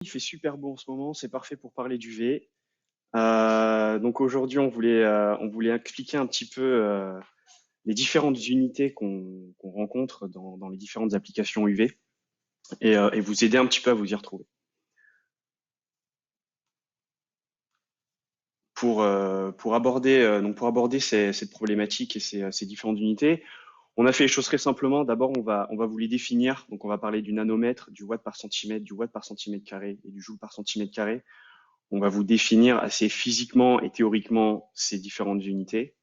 Il fait super beau en ce moment, c'est parfait pour parler d'UV. Donc aujourd'hui, on voulait expliquer un petit peu les différentes unités qu'on rencontre dans les différentes applications UV et vous aider un petit peu à vous y retrouver. Pour aborder cette problématique et ces différentes unités, on a fait les choses très simplement. D'abord, on va vous les définir. Donc, on va parler du nanomètre, du watt par centimètre, du watt par centimètre carré et du joule par centimètre carré. On va vous définir assez physiquement et théoriquement ces différentes unités.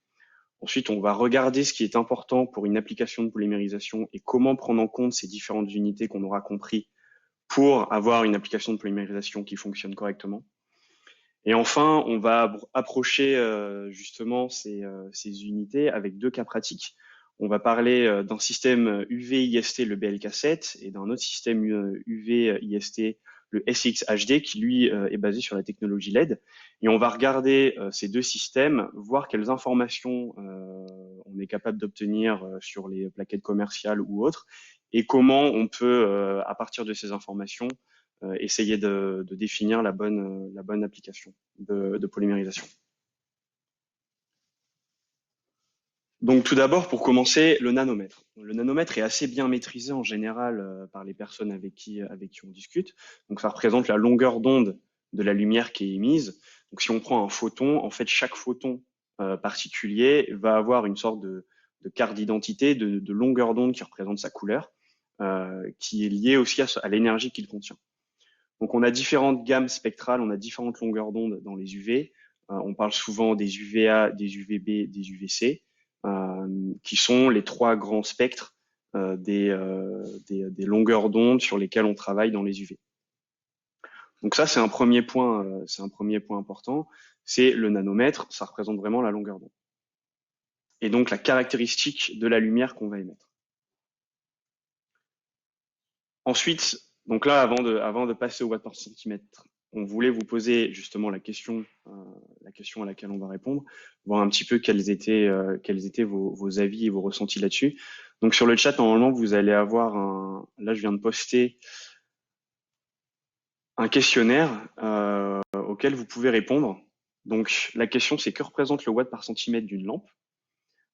Ensuite, on va regarder ce qui est important pour une application de polymérisation et comment prendre en compte ces différentes unités qu'on aura compris pour avoir une application de polymérisation qui fonctionne correctement. Et enfin, on va approcher justement ces unités avec deux cas pratiques. On va parler d'un système UV-IST, le BLK7, et d'un autre système UV-IST, le SXHD, qui lui est basé sur la technologie LED. Et on va regarder ces deux systèmes, voir quelles informations on est capable d'obtenir sur les plaquettes commerciales ou autres, et comment on peut, à partir de ces informations, essayer de définir la bonne application de polymérisation. Donc tout d'abord, pour commencer, le nanomètre. Le nanomètre est assez bien maîtrisé en général par les personnes avec qui on discute. Donc ça représente la longueur d'onde de la lumière qui est émise. Donc si on prend un photon, en fait chaque photon particulier va avoir une sorte de carte d'identité, de longueur d'onde qui représente sa couleur, qui est liée aussi à l'énergie qu'il contient. Donc on a différentes gammes spectrales, on a différentes longueurs d'onde dans les UV. On parle souvent des UVA, des UVB, des UVC, qui sont les trois grands spectres des longueurs d'onde sur lesquelles on travaille dans les UV. Donc ça, c'est un premier point important. C'est le nanomètre, ça représente vraiment la longueur d'onde. Et donc la caractéristique de la lumière qu'on va émettre. Ensuite, donc là, avant de passer au watt par centimètre, on voulait vous poser justement la question à laquelle on va répondre, voir un petit peu quels étaient vos avis et vos ressentis là-dessus. Donc sur le chat, normalement, vous allez avoir là, je viens de poster un questionnaire auquel vous pouvez répondre. Donc la question, c'est que représente le watt par centimètre d'une lampe?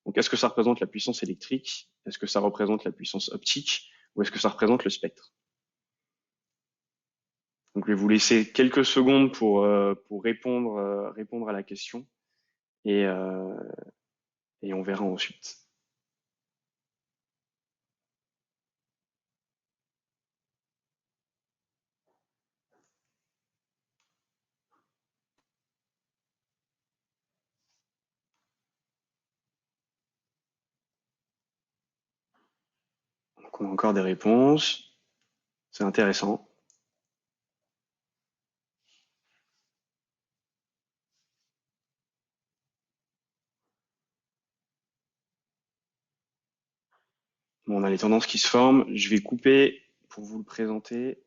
Donc est-ce que ça représente la puissance électrique? Est-ce que ça représente la puissance optique? Ou est-ce que ça représente le spectre? Donc, je vais vous laisser quelques secondes pour répondre à la question et, et on verra ensuite. Donc, on a encore des réponses. C'est intéressant. Bon, on a les tendances qui se forment. Je vais couper pour vous le présenter.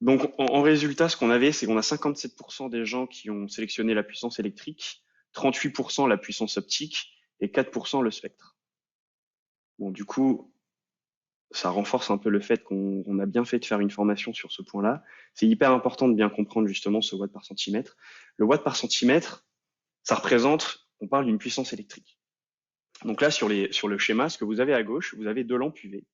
Donc, en résultat, ce qu'on avait, c'est qu'on a 57% des gens qui ont sélectionné la puissance électrique, 38% la puissance optique et 4% le spectre. Bon, du coup, ça renforce un peu le fait qu'on a bien fait de faire une formation sur ce point-là. C'est hyper important de bien comprendre justement ce watt par centimètre. Le watt par centimètre, ça représente, on parle d'une puissance électrique. Donc là, sur le schéma, ce que vous avez à gauche, vous avez deux lampes UV.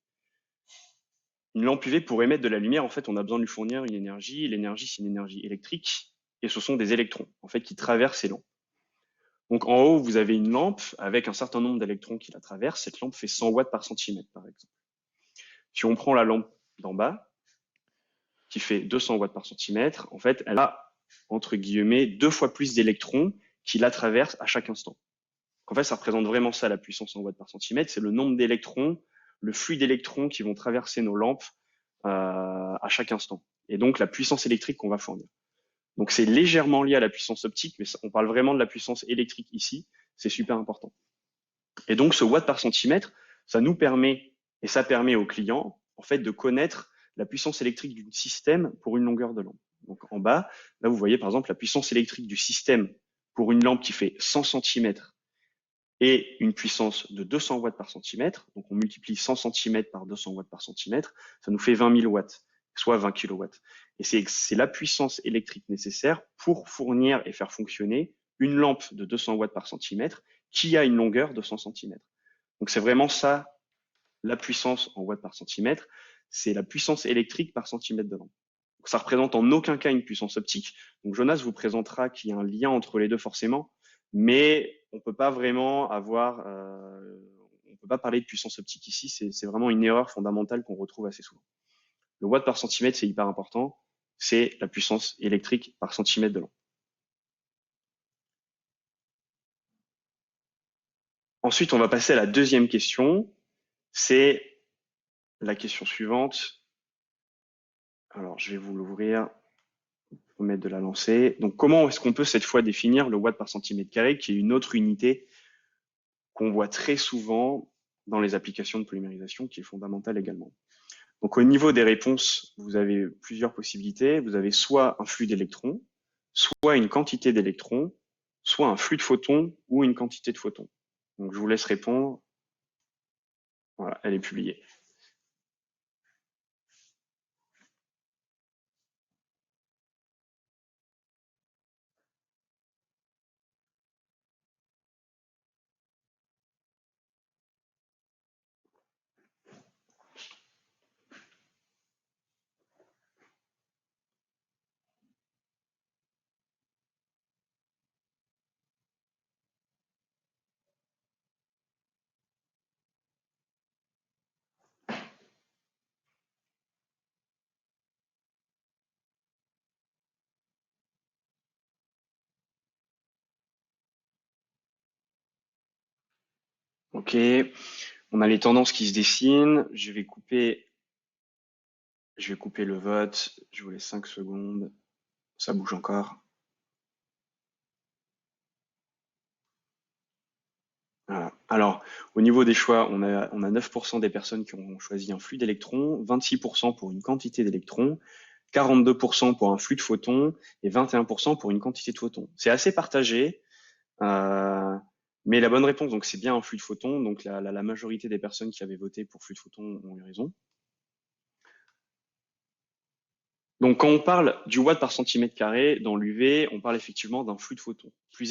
Une lampe UV, pour émettre de la lumière, en fait, on a besoin de lui fournir une énergie. L'énergie, c'est une énergie électrique et ce sont des électrons, en fait, qui traversent ces lampes. Donc en haut, vous avez une lampe avec un certain nombre d'électrons qui la traversent. Cette lampe fait 100 watts par centimètre, par exemple. Si on prend la lampe d'en bas, qui fait 200 watts par centimètre, en fait, elle a, entre guillemets, 2 fois plus d'électrons qui la traversent à chaque instant. En fait, ça représente vraiment ça, la puissance en watts par centimètre. C'est le nombre d'électrons, le flux d'électrons qui vont traverser nos lampes à chaque instant. Et donc, la puissance électrique qu'on va fournir. Donc, c'est légèrement lié à la puissance optique, mais on parle vraiment de la puissance électrique ici. C'est super important. Et donc, ce watt par centimètre, ça nous permet, et ça permet aux clients, en fait, de connaître la puissance électrique du système pour une longueur de lampe. Donc, en bas, là, vous voyez, par exemple, la puissance électrique du système pour une lampe qui fait 100 cm et une puissance de 200 watts par centimètre. Donc, on multiplie 100 cm par 200 watts par centimètre. Ça nous fait 20 000 watts, soit 20 kilowatts. Et c'est la puissance électrique nécessaire pour fournir et faire fonctionner une lampe de 200 watts par centimètre qui a une longueur de 100 centimètres. Donc c'est vraiment ça, la puissance en watts par centimètre, c'est la puissance électrique par centimètre de lampe. Donc ça représente en aucun cas une puissance optique. Donc Jonas vous présentera qu'il y a un lien entre les deux forcément, mais on peut pas vraiment avoir, on peut pas parler de puissance optique ici. C'est vraiment une erreur fondamentale qu'on retrouve assez souvent. Le watt par centimètre, c'est hyper important. C'est la puissance électrique par centimètre de lampe. Ensuite, on va passer à la deuxième question. C'est la question suivante. Alors, je vais vous l'ouvrir pour mettre de la lancée. Donc, comment est-ce qu'on peut cette fois définir le watt par centimètre carré, qui est une autre unité qu'on voit très souvent dans les applications de polymérisation, qui est fondamentale également. Donc, au niveau des réponses, vous avez plusieurs possibilités. Vous avez soit un flux d'électrons, soit une quantité d'électrons, soit un flux de photons ou une quantité de photons. Donc, je vous laisse répondre. Voilà, elle est publiée. Ok, on a les tendances qui se dessinent. Je vais couper le vote. Je vous laisse 5 secondes. Ça bouge encore. Voilà. Alors, au niveau des choix, on a 9% des personnes qui ont choisi un flux d'électrons, 26% pour une quantité d'électrons, 42% pour un flux de photons et 21% pour une quantité de photons. C'est assez partagé, mais la bonne réponse, donc c'est bien un flux de photons. Donc la majorité des personnes qui avaient voté pour flux de photons ont eu raison. Donc, quand on parle du watt par centimètre carré dans l'UV, on parle effectivement d'un flux de photons. Plus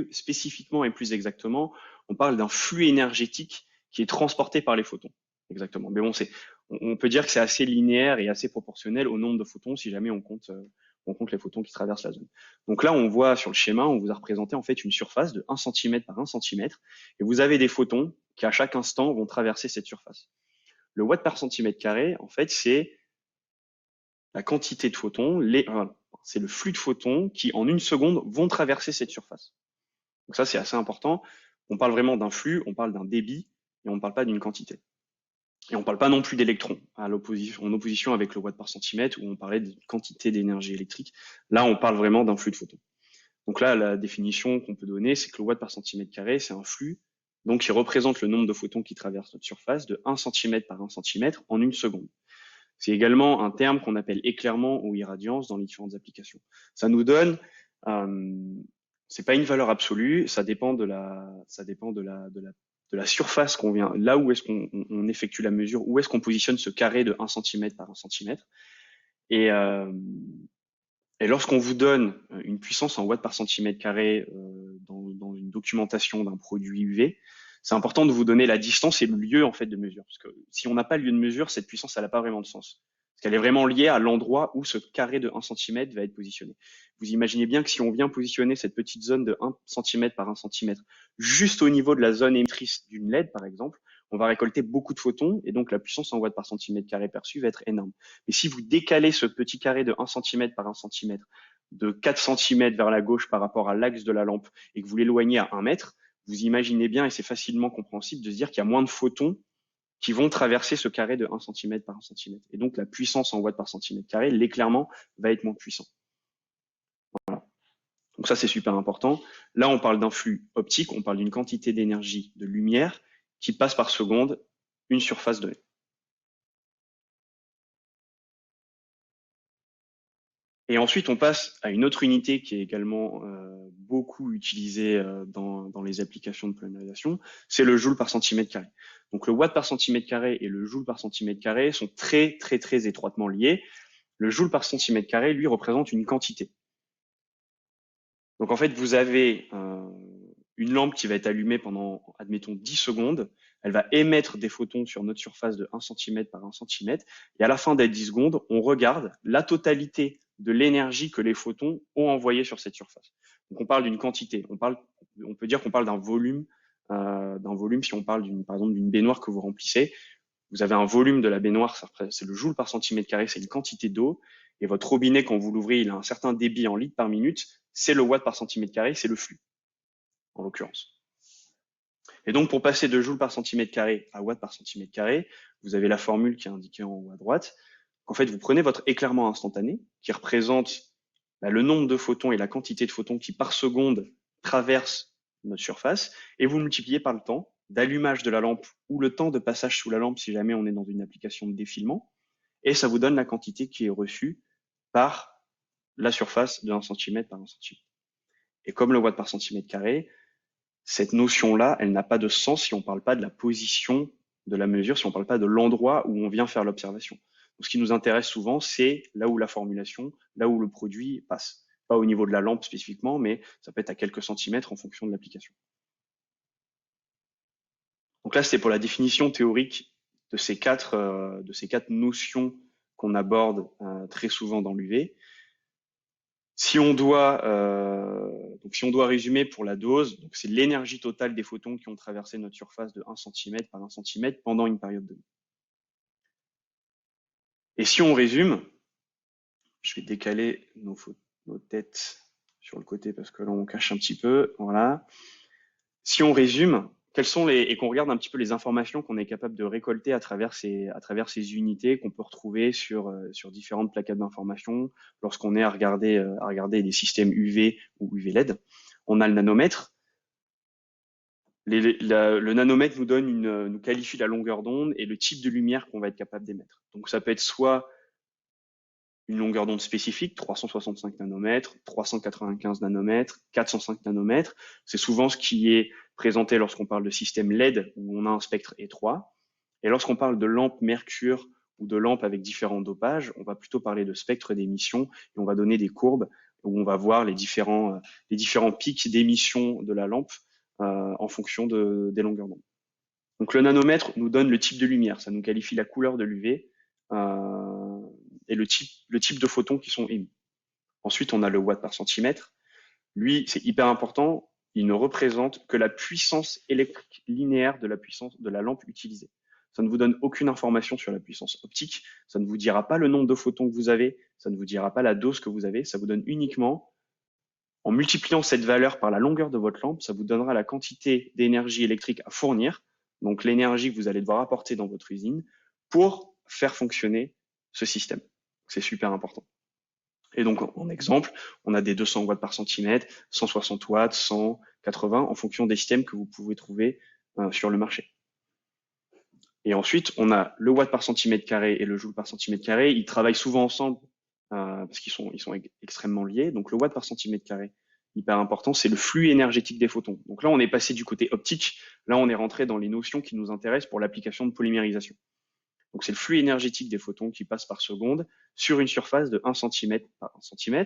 spécifiquement et plus exactement, on parle d'un flux énergétique qui est transporté par les photons. Exactement. Mais bon, on peut dire que c'est assez linéaire et assez proportionnel au nombre de photons si jamais on compte les photons qui traversent la zone. Donc là, on voit sur le schéma, on vous a représenté en fait une surface de 1 cm par 1 cm et vous avez des photons qui à chaque instant vont traverser cette surface. Le watt par centimètre carré, en fait, c'est la quantité de photons, c'est le flux de photons qui, en une seconde, vont traverser cette surface. Donc ça, c'est assez important. On parle vraiment d'un flux, on parle d'un débit, et on ne parle pas d'une quantité. Et on ne parle pas non plus d'électrons, en opposition avec le watt par centimètre, où on parlait d'une quantité d'énergie électrique. Là, on parle vraiment d'un flux de photons. Donc là, la définition qu'on peut donner, c'est que le watt par centimètre carré, c'est un flux, donc qui représente le nombre de photons qui traversent notre surface de 1 cm par 1 cm en une seconde. C'est également un terme qu'on appelle éclairement ou irradiance dans les différentes applications. Ça nous donne, c'est pas une valeur absolue, ça dépend de la surface qu'on vient, là où est-ce qu'on effectue la mesure, où est-ce qu'on positionne ce carré de 1 cm par 1 cm. Et lorsqu'on vous donne une puissance en watts par centimètre carré dans une documentation d'un produit UV, c'est important de vous donner la distance et le lieu en fait de mesure. Parce que si on n'a pas le lieu de mesure, cette puissance, elle n'a pas vraiment de sens. Parce qu'elle est vraiment liée à l'endroit où ce carré de 1 cm va être positionné. Vous imaginez bien que si on vient positionner cette petite zone de 1 cm par 1 cm juste au niveau de la zone émettrice d'une LED, par exemple, on va récolter beaucoup de photons et donc la puissance en watts par centimètre carré perçue va être énorme. Mais si vous décalez ce petit carré de 1 cm par 1 cm de 4 cm vers la gauche par rapport à l'axe de la lampe et que vous l'éloignez à 1 mètre, vous imaginez bien, et c'est facilement compréhensible, de se dire qu'il y a moins de photons qui vont traverser ce carré de 1 cm par 1 cm. Et donc la puissance en watts par centimètre carré, l'éclairement, va être moins puissant. Voilà. Donc ça, c'est super important. Là, on parle d'un flux optique, on parle d'une quantité d'énergie de lumière qui passe par seconde une surface donnée. Et ensuite, on passe à une autre unité qui est également beaucoup utilisée dans les applications de polymérisation, c'est le joule par centimètre carré. Donc le watt par centimètre carré et le joule par centimètre carré sont très, très, très étroitement liés. Le joule par centimètre carré, lui, représente une quantité. Donc en fait, vous avez une lampe qui va être allumée pendant, admettons, 10 secondes. Elle va émettre des photons sur notre surface de 1 cm par 1 cm. Et à la fin des 10 secondes, on regarde la totalité de l'énergie que les photons ont envoyée sur cette surface. Donc on parle d'une quantité. On peut dire qu'on parle d'un volume. Si on parle par exemple d'une baignoire que vous remplissez, vous avez un volume de la baignoire, c'est le joule par centimètre carré, c'est une quantité d'eau. Et votre robinet, quand vous l'ouvrez, il a un certain débit en litres par minute, c'est le watt par centimètre carré, c'est le flux, en l'occurrence. Et donc, pour passer de joule par centimètre carré à watt par centimètre carré, vous avez la formule qui est indiquée en haut à droite. En fait, vous prenez votre éclairement instantané, qui représente le nombre de photons et la quantité de photons qui, par seconde, traversent notre surface, et vous multipliez par le temps d'allumage de la lampe ou le temps de passage sous la lampe si jamais on est dans une application de défilement, et ça vous donne la quantité qui est reçue par la surface de 1 cm par 1 cm. Et comme le watt par centimètre carré, cette notion-là, elle n'a pas de sens si on ne parle pas de la position de la mesure, si on ne parle pas de l'endroit où on vient faire l'observation. Donc, ce qui nous intéresse souvent, c'est là où la formulation, là où le produit passe. Pas au niveau de la lampe spécifiquement, mais ça peut être à quelques centimètres en fonction de l'application. Donc là, c'était pour la définition théorique de ces quatre notions qu'on aborde très souvent dans l'UV. Si on doit résumer pour la dose, donc c'est l'énergie totale des photons qui ont traversé notre surface de 1 cm par 1 cm pendant une période donnée. Et si on résume, je vais décaler nos têtes sur le côté parce que là on cache un petit peu, voilà. Si on résume, et qu'on regarde un petit peu les informations qu'on est capable de récolter à travers ces unités qu'on peut retrouver sur différentes plaquettes d'informations lorsqu'on est à regarder des systèmes UV ou UV LED. On a le nanomètre. Le nanomètre nous qualifie la longueur d'onde et le type de lumière qu'on va être capable d'émettre. Donc ça peut être soit une longueur d'onde spécifique, 365 nanomètres, 395 nanomètres, 405 nanomètres. C'est souvent ce qui est présenté lorsqu'on parle de système LED, où on a un spectre étroit. Et lorsqu'on parle de lampe mercure ou de lampe avec différents dopages, on va plutôt parler de spectre d'émission et on va donner des courbes où on va voir les différents pics d'émission de la lampe en fonction des longueurs d'onde. Donc le nanomètre nous donne le type de lumière, ça nous qualifie la couleur de l'UV et le type de photons qui sont émis. Ensuite, on a le watt par centimètre. Lui, c'est hyper important, il ne représente que la puissance électrique linéaire de la puissance de la lampe utilisée. Ça ne vous donne aucune information sur la puissance optique, ça ne vous dira pas le nombre de photons que vous avez, ça ne vous dira pas la dose que vous avez, ça vous donne uniquement, en multipliant cette valeur par la longueur de votre lampe, ça vous donnera la quantité d'énergie électrique à fournir, donc l'énergie que vous allez devoir apporter dans votre usine pour faire fonctionner ce système. C'est super important. Et donc, en exemple, on a des 200 watts par centimètre, 160 watts, 100, 80, en fonction des systèmes que vous pouvez trouver sur le marché. Et ensuite, on a le watt par centimètre carré et le joule par centimètre carré. Ils travaillent souvent ensemble parce qu'ils sont extrêmement liés. Donc, le watt par centimètre carré, hyper important, c'est le flux énergétique des photons. Donc là, on est passé du côté optique. Là, on est rentré dans les notions qui nous intéressent pour l'application de polymérisation. Donc, c'est le flux énergétique des photons qui passe par seconde sur une surface de 1 cm par 1 cm.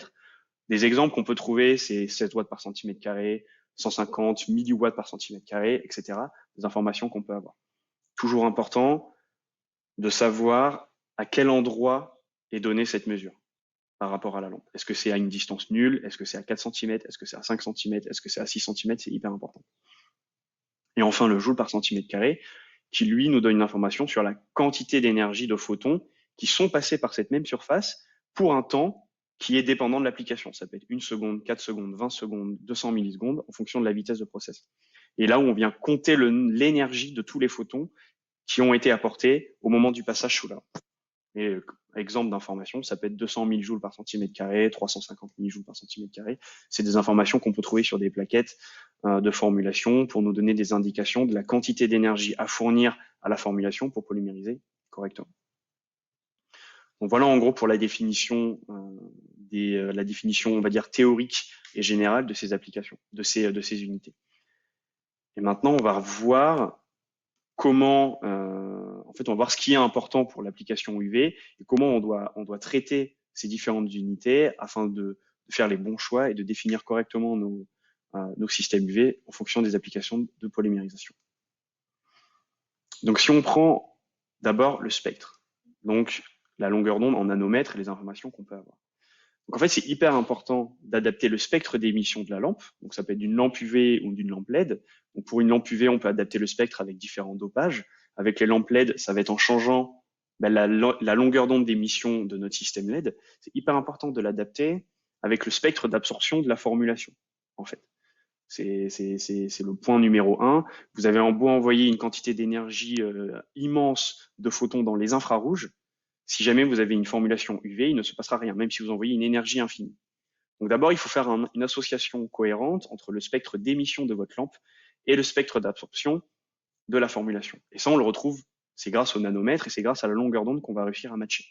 Des exemples qu'on peut trouver, c'est 7 watts par centimètre carré, 150 milliwatts par centimètre carré, etc. Des informations qu'on peut avoir. Toujours important de savoir à quel endroit est donnée cette mesure par rapport à la lampe. Est-ce que c'est à une distance nulle? Est-ce que c'est à 4 cm? Est-ce que c'est à 5 cm? Est-ce que c'est à 6 cm? C'est hyper important. Et enfin, le joule par centimètre carré, qui lui nous donne une information sur la quantité d'énergie de photons qui sont passés par cette même surface pour un temps qui est dépendant de l'application. Ça peut être 1 seconde, 4 secondes, 20 secondes, 200 millisecondes en fonction de la vitesse de process. Et là où on vient compter l'énergie de tous les photons qui ont été apportés au moment du passage sous la lampe. Et exemple d'information, ça peut être 200 000 joules par centimètre carré, 350 000 joules par centimètre carré. C'est des informations qu'on peut trouver sur des plaquettes de formulation pour nous donner des indications de la quantité d'énergie à fournir à la formulation pour polymériser correctement. Donc voilà en gros pour la définition, on va dire théorique et générale de ces applications, de ces unités. Et maintenant, on va voir comment, on va voir ce qui est important pour l'application UV et comment on doit traiter ces différentes unités afin de faire les bons choix et de définir correctement nos systèmes UV en fonction des applications de polymérisation. Donc, si on prend d'abord le spectre, donc la longueur d'onde en nanomètres et les informations qu'on peut avoir. Donc, en fait, c'est hyper important d'adapter le spectre d'émission de la lampe. Donc, ça peut être d'une lampe UV ou d'une lampe LED. Donc, pour une lampe UV, on peut adapter le spectre avec différents dopages. Avec les lampes LED, ça va être en changeant la longueur d'onde d'émission de notre système LED. C'est hyper important de l'adapter avec le spectre d'absorption de la formulation, en fait. C'est le point numéro un. Vous avez en beau envoyer une quantité d'énergie immense de photons dans les infrarouges. Si jamais vous avez une formulation UV, il ne se passera rien, même si vous envoyez une énergie infinie. Donc d'abord, il faut faire une association cohérente entre le spectre d'émission de votre lampe et le spectre d'absorption de la formulation. Et ça, on le retrouve, c'est grâce au nanomètre et c'est grâce à la longueur d'onde qu'on va réussir à matcher.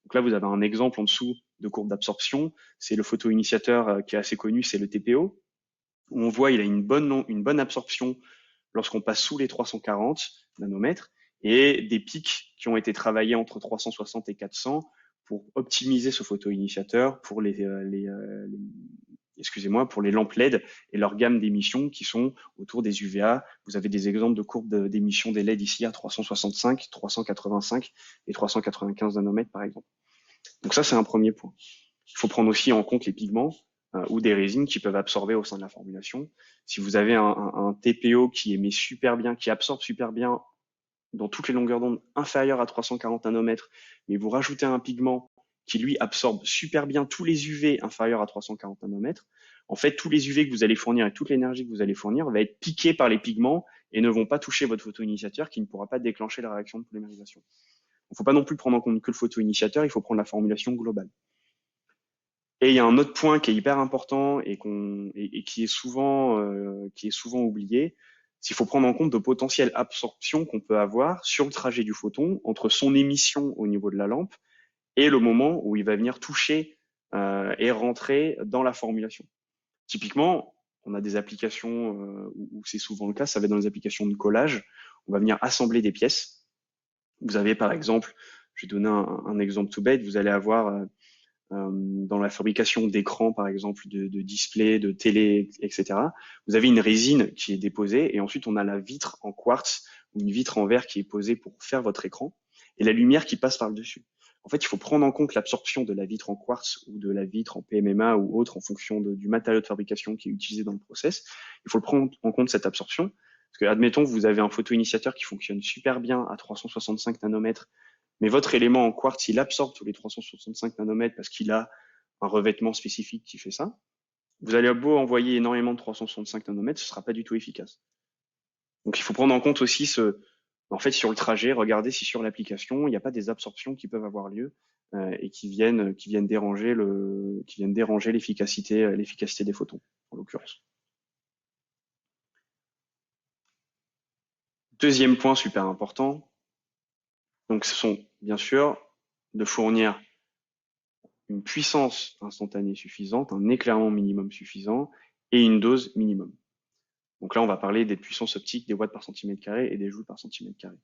Donc là, vous avez un exemple en dessous de courbe d'absorption. C'est le photoinitiateur qui est assez connu, c'est le TPO. Où on voit il a une bonne absorption lorsqu'on passe sous les 340 nanomètres et des pics qui ont été travaillés entre 360 et 400 pour optimiser ce photoinitiateur pour pour les lampes LED et leur gamme d'émissions qui sont autour des UVA. Vous avez des exemples de courbes d'émission des LED ici à 365, 385 et 395 nanomètres par exemple. Donc ça, c'est un premier point. Il faut prendre aussi en compte les pigments ou des résines qui peuvent absorber au sein de la formulation. Si vous avez un TPO qui émet super bien, qui absorbe super bien dans toutes les longueurs d'onde inférieures à 340 nanomètres, mais vous rajoutez un pigment qui lui absorbe super bien tous les UV inférieurs à 340 nanomètres, en fait, tous les UV que vous allez fournir et toute l'énergie que vous allez fournir va être piquée par les pigments et ne vont pas toucher votre photoinitiateur qui ne pourra pas déclencher la réaction de polymérisation. Il ne faut pas non plus prendre en compte que le photoinitiateur, il faut prendre la formulation globale. Et il y a un autre point qui est hyper important et qui est souvent oublié, c'est qu'il faut prendre en compte de potentielles absorptions qu'on peut avoir sur le trajet du photon entre son émission au niveau de la lampe et le moment où il va venir toucher et rentrer dans la formulation. Typiquement, on a des applications où c'est souvent le cas, ça va être dans les applications de collage. On va venir assembler des pièces. Vous avez par exemple, je vais donner un exemple tout bête, vous allez avoir dans la fabrication d'écrans, par exemple, de displays, de télé, etc. Vous avez une résine qui est déposée et ensuite on a la vitre en quartz ou une vitre en verre qui est posée pour faire votre écran et la lumière qui passe par le dessus. En fait, il faut prendre en compte l'absorption de la vitre en quartz ou de la vitre en PMMA ou autre en fonction du matériau de fabrication qui est utilisé dans le process. Il faut prendre en compte cette absorption. Parce que, admettons, vous avez un photoinitiateur qui fonctionne super bien à 365 nanomètres, mais votre élément en quartz, il absorbe tous les 365 nanomètres parce qu'il a un revêtement spécifique qui fait ça. Vous allez beau envoyer énormément de 365 nanomètres, ce ne sera pas du tout efficace. Donc il faut prendre en compte aussi en fait, sur le trajet, regardez si sur l'application, il n'y a pas des absorptions qui peuvent avoir lieu et qui viennent déranger l'efficacité des photons, en l'occurrence. Deuxième point super important, donc ce sont bien sûr de fournir une puissance instantanée suffisante, un éclairement minimum suffisant et une dose minimum. Donc là, on va parler des puissances optiques, des watts par centimètre carré et des joules par centimètre carré.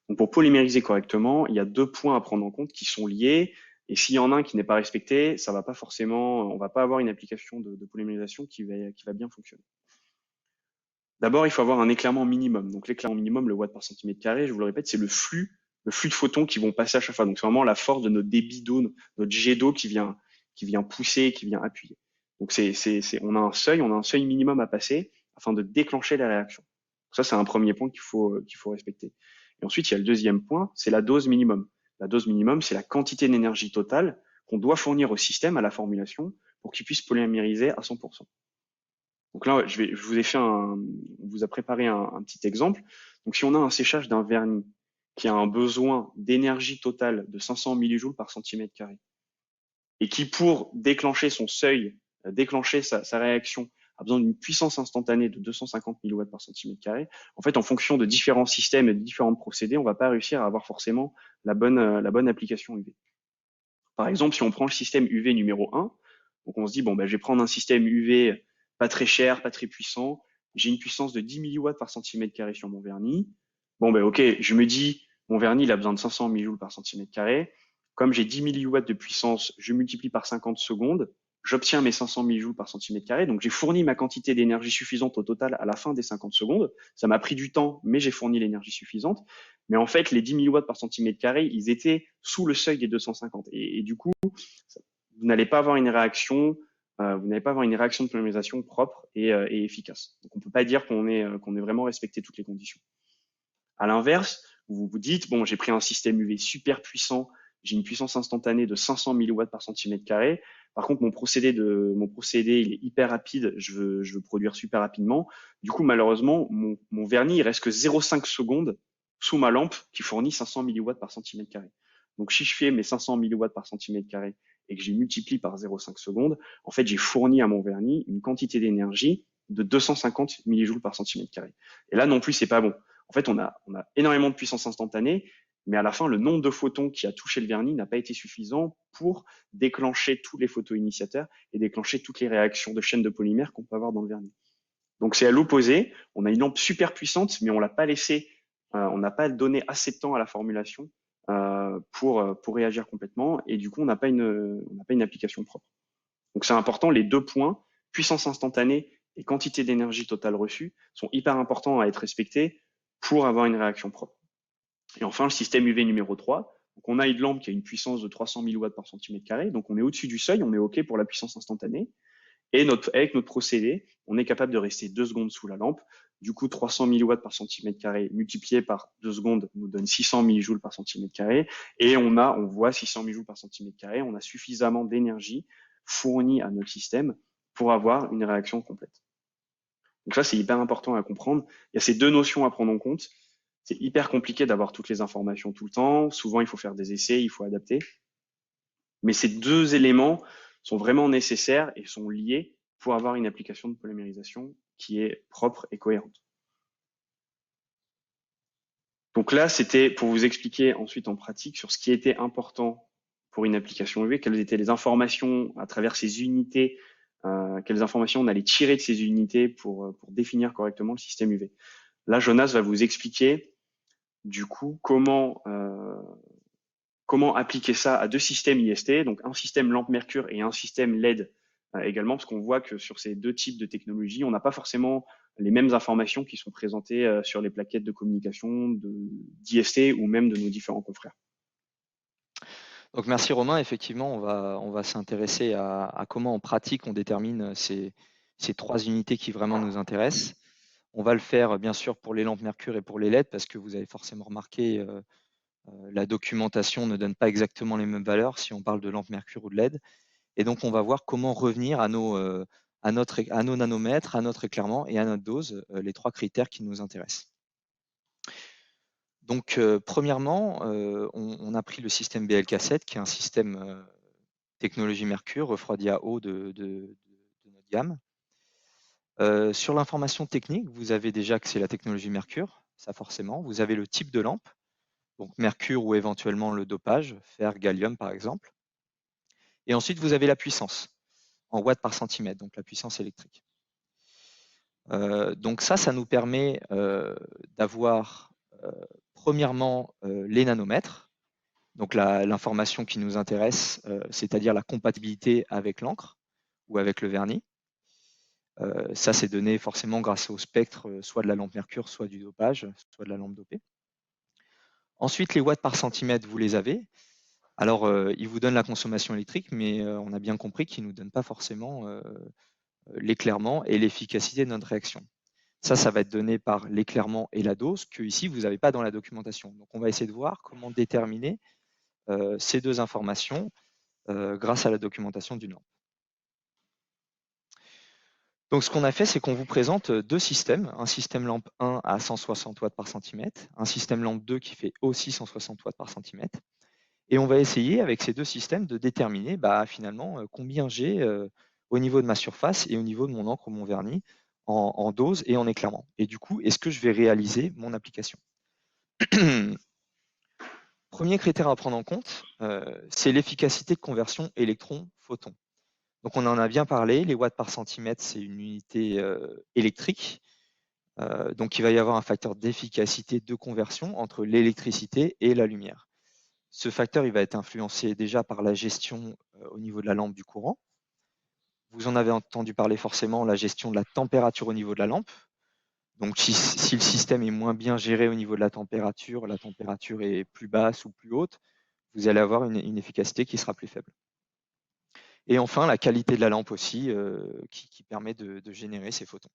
Donc pour polymériser correctement, il y a deux points à prendre en compte qui sont liés. Et s'il y en a un qui n'est pas respecté, ça va pas forcément, on va pas avoir une application de polymérisation qui va bien fonctionner. D'abord, il faut avoir un éclairement minimum. Donc l'éclairement minimum, le watt par centimètre carré, je vous le répète, c'est le flux de photons qui vont passer à chaque fois. Donc c'est vraiment la force de notre débit d'eau, notre jet d'eau qui vient pousser, qui vient appuyer. Donc on a un seuil minimum à passer afin de déclencher la réaction. Donc ça, c'est un premier point qu'il faut respecter. Et ensuite, il y a le deuxième point, c'est la dose minimum. La dose minimum, c'est la quantité d'énergie totale qu'on doit fournir au système, à la formulation, pour qu'il puisse polymériser à 100%. Donc là, on vous a préparé un petit exemple. Donc si on a un séchage d'un vernis qui a un besoin d'énergie totale de 500 millijoules par centimètre carré et qui, pour déclencher son seuil, déclencher sa réaction, a besoin d'une puissance instantanée de 250 milliwatts par centimètre carré, en fait, en fonction de différents systèmes et de différents procédés, on va pas réussir à avoir forcément la bonne application UV. Par exemple, si on prend le système UV numéro 1, donc on se dit, bon, je vais prendre un système UV pas très cher, pas très puissant, j'ai une puissance de 10 milliwatts par centimètre carré sur mon vernis. Bon, ok, je me dis, mon vernis, il a besoin de 500 millijoules par centimètre carré. Comme j'ai 10 milliwatts de puissance, je multiplie par 50 secondes, j'obtiens mes 500 millijoules par centimètre carré. Donc, j'ai fourni ma quantité d'énergie suffisante au total à la fin des 50 secondes. Ça m'a pris du temps, mais j'ai fourni l'énergie suffisante. Mais en fait, les 10 milliwatts par centimètre carré, ils étaient sous le seuil des 250. Et du coup, vous n'allez pas avoir une réaction, vous n'allez pas avoir une réaction de polymérisation propre et efficace. Donc, on peut pas dire qu'on ait vraiment respecté toutes les conditions. À l'inverse, vous vous dites, bon, j'ai pris un système UV super puissant, j'ai une puissance instantanée de 500 milliwatts par centimètre carré. Par contre, mon procédé, il est hyper rapide. Je veux produire super rapidement. Du coup, malheureusement, mon vernis, il reste que 0,5 secondes sous ma lampe qui fournit 500 milliwatts par centimètre carré. Donc, si je fais mes 500 milliwatts par centimètre carré et que j'ai multiplié par 0,5 secondes, en fait, j'ai fourni à mon vernis une quantité d'énergie de 250 millijoules par centimètre carré. Et là, non plus, c'est pas bon. En fait, on a énormément de puissance instantanée, mais à la fin, le nombre de photons qui a touché le vernis n'a pas été suffisant pour déclencher tous les photoinitiateurs et déclencher toutes les réactions de chaînes de polymères qu'on peut avoir dans le vernis. Donc c'est à l'opposé, on a une lampe super puissante, mais on l'a pas laissé, on n'a pas donné assez de temps à la formulation pour réagir complètement, et du coup on n'a pas une application propre. Donc c'est important, les deux points, puissance instantanée et quantité d'énergie totale reçue, sont hyper importants à être respectés pour avoir une réaction propre. Et enfin, le système UV numéro 3. Donc, on a une lampe qui a une puissance de 300 000 watts par centimètre carré. Donc, on est au-dessus du seuil, on est OK pour la puissance instantanée. Et avec notre procédé, on est capable de rester 2 secondes sous la lampe. Du coup, 300 000 watts par centimètre carré multiplié par 2 secondes nous donne 600 millijoules par centimètre carré. Et on voit 600 millijoules par centimètre carré. On a suffisamment d'énergie fournie à notre système pour avoir une réaction complète. Donc ça, c'est hyper important à comprendre. Il y a ces deux notions à prendre en compte. C'est hyper compliqué d'avoir toutes les informations tout le temps. Souvent, il faut faire des essais, il faut adapter. Mais ces deux éléments sont vraiment nécessaires et sont liés pour avoir une application de polymérisation qui est propre et cohérente. Donc là, c'était pour vous expliquer ensuite en pratique sur ce qui était important pour une application UV, quelles étaient les informations à travers ces unités, quelles informations on allait tirer de ces unités pour définir correctement le système UV. Là, Jonas va vous expliquer du coup comment appliquer ça à deux systèmes IST, donc un système lampe mercure et un système LED également, parce qu'on voit que sur ces deux types de technologies, on n'a pas forcément les mêmes informations qui sont présentées sur les plaquettes de communication d'IST ou même de nos différents confrères. Donc merci Romain, effectivement, on va s'intéresser à comment en pratique on détermine ces trois unités qui vraiment nous intéressent. On va le faire bien sûr pour les lampes mercure et pour les LED parce que vous avez forcément remarqué la documentation ne donne pas exactement les mêmes valeurs si on parle de lampe mercure ou de LED. Et donc on va voir comment revenir à nos nanomètres, à notre éclairement et à notre dose, les trois critères qui nous intéressent. Donc premièrement, on a pris le système BLK7 qui est un système technologie mercure refroidi à eau de notre gamme. Sur l'information technique, vous avez déjà que c'est la technologie mercure, ça forcément. Vous avez le type de lampe, donc mercure ou éventuellement le dopage, fer, gallium par exemple. Et ensuite, vous avez la puissance en watts par centimètre, donc la puissance électrique. Donc ça nous permet d'avoir premièrement les nanomètres, donc l'information qui nous intéresse, c'est-à-dire la compatibilité avec l'encre ou avec le vernis. Ça, c'est donné forcément grâce au spectre, soit de la lampe mercure, soit du dopage, soit de la lampe dopée. Ensuite, les watts par centimètre, vous les avez. Alors, il vous donne la consommation électrique, mais on a bien compris qu'il ne nous donne pas forcément l'éclairement et l'efficacité de notre réaction. Ça va être donné par l'éclairement et la dose, que ici, vous n'avez pas dans la documentation. Donc, on va essayer de voir comment déterminer ces deux informations grâce à la documentation d'une lampe. Donc, ce qu'on a fait, c'est qu'on vous présente deux systèmes, un système lampe 1 à 160 watts par centimètre, un système lampe 2 qui fait aussi 160 watts par centimètre. Et on va essayer, avec ces deux systèmes, de déterminer finalement combien j'ai au niveau de ma surface et au niveau de mon encre ou mon vernis en dose et en éclairement. Et du coup, est-ce que je vais réaliser mon application? Premier critère à prendre en compte, c'est l'efficacité de conversion électron-photon. Donc on en a bien parlé, les watts par centimètre, c'est une unité électrique. Donc il va y avoir un facteur d'efficacité de conversion entre l'électricité et la lumière. Ce facteur, il va être influencé déjà par la gestion au niveau de la lampe du courant. Vous en avez entendu parler forcément, la gestion de la température au niveau de la lampe. Donc, si le système est moins bien géré au niveau de la température est plus basse ou plus haute, vous allez avoir une efficacité qui sera plus faible. Et enfin, la qualité de la lampe aussi, qui permet de générer ces photons.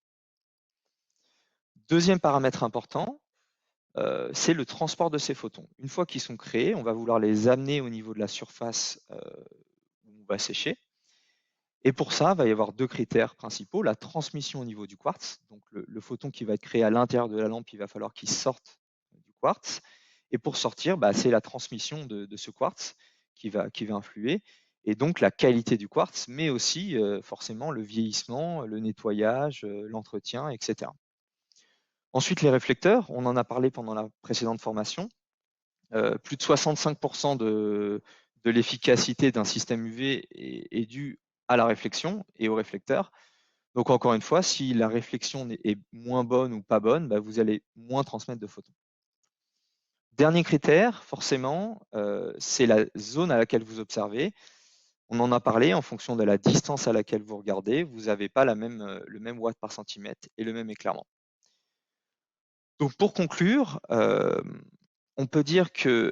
Deuxième paramètre important, c'est le transport de ces photons. Une fois qu'ils sont créés, on va vouloir les amener au niveau de la surface où on va sécher. Et pour ça, il va y avoir deux critères principaux. La transmission au niveau du quartz. Donc, le photon qui va être créé à l'intérieur de la lampe, il va falloir qu'il sorte du quartz. Et pour sortir, c'est la transmission de ce quartz qui va influer. Et donc, la qualité du quartz, mais aussi forcément le vieillissement, le nettoyage, l'entretien, etc. Ensuite, les réflecteurs, on en a parlé pendant la précédente formation. Plus de 65% de l'efficacité d'un système UV est due à la réflexion et au réflecteur. Donc encore une fois, si la réflexion est moins bonne ou pas bonne, vous allez moins transmettre de photons. Dernier critère, forcément, c'est la zone à laquelle vous observez. On en a parlé, en fonction de la distance à laquelle vous regardez, vous n'avez pas le même watt par centimètre et le même éclairement. Donc pour conclure, on peut dire que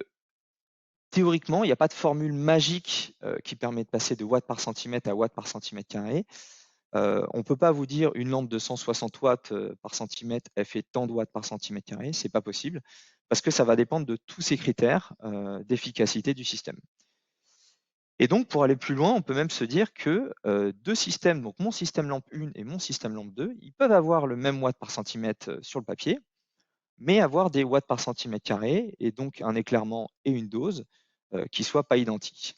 théoriquement, il n'y a pas de formule magique qui permet de passer de watts par centimètre à watts par centimètre carré. On ne peut pas vous dire une lampe de 160 watts par centimètre, elle fait tant de watts par centimètre carré, c'est pas possible, parce que ça va dépendre de tous ces critères d'efficacité du système. Et donc, pour aller plus loin, on peut même se dire que deux systèmes, donc mon système lampe 1 et mon système lampe 2, ils peuvent avoir le même watt par centimètre sur le papier, mais avoir des watts par centimètre carré, et donc un éclairement et une dose qui ne soient pas identiques.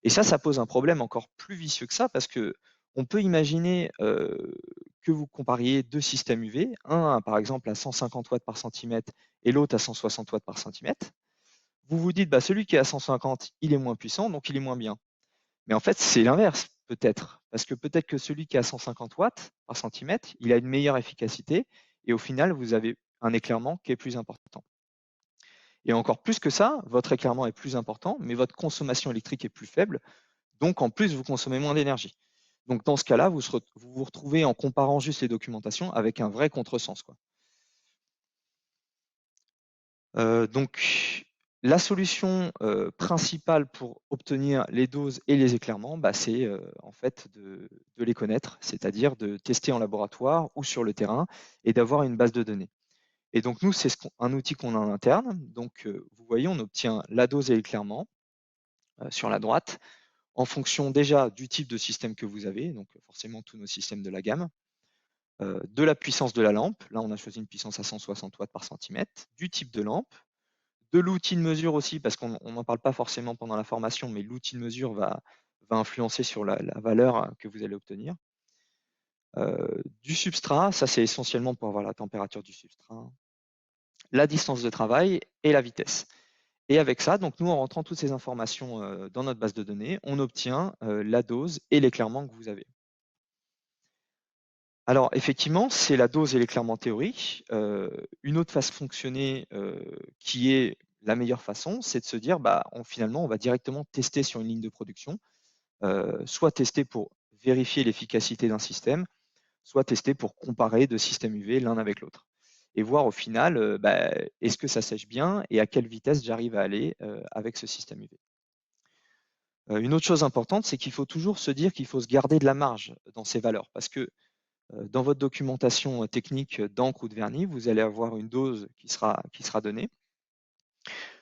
Et ça pose un problème encore plus vicieux que ça, parce que on peut imaginer que vous compariez deux systèmes UV, un par exemple à 150 watts par centimètre et l'autre à 160 watts par centimètre. Vous vous dites, celui qui est à 150, il est moins puissant, donc il est moins bien. Mais en fait, c'est l'inverse, peut-être. Parce que peut-être que celui qui est à 150 watts par centimètre, il a une meilleure efficacité, et au final, vous avez un éclairement qui est plus important. Et encore plus que ça, votre éclairement est plus important, mais votre consommation électrique est plus faible, donc en plus, vous consommez moins d'énergie. Donc dans ce cas-là, vous vous retrouvez en comparant juste les documentations avec un vrai contresens, quoi. Donc la solution principale pour obtenir les doses et les éclairements, c'est en fait de les connaître, c'est-à-dire de tester en laboratoire ou sur le terrain et d'avoir une base de données. Et donc nous, c'est un outil qu'on a en interne. Donc vous voyez, on obtient la dose et l'éclairement sur la droite, en fonction déjà du type de système que vous avez, donc forcément tous nos systèmes de la gamme, de la puissance de la lampe, là on a choisi une puissance à 160 watts par centimètre, du type de lampe, de l'outil de mesure aussi, parce qu'on n'en parle pas forcément pendant la formation, mais l'outil de mesure va influencer sur la valeur que vous allez obtenir. Du substrat, ça c'est essentiellement pour avoir la température du substrat, la distance de travail et la vitesse. Et avec ça, donc nous, en rentrant toutes ces informations dans notre base de données, on obtient la dose et l'éclairement que vous avez. Alors, effectivement, c'est la dose et l'éclairement théorique. Une autre façon de fonctionner qui est la meilleure façon, c'est de se dire, finalement, on va directement tester sur une ligne de production, soit tester pour vérifier l'efficacité d'un système, soit tester pour comparer deux systèmes UV l'un avec l'autre. Et voir au final, est-ce que ça sèche bien et à quelle vitesse j'arrive à aller avec ce système UV. Une autre chose importante, c'est qu'il faut toujours se dire qu'il faut se garder de la marge dans ces valeurs, parce que dans votre documentation technique d'encre ou de vernis, vous allez avoir une dose qui sera donnée.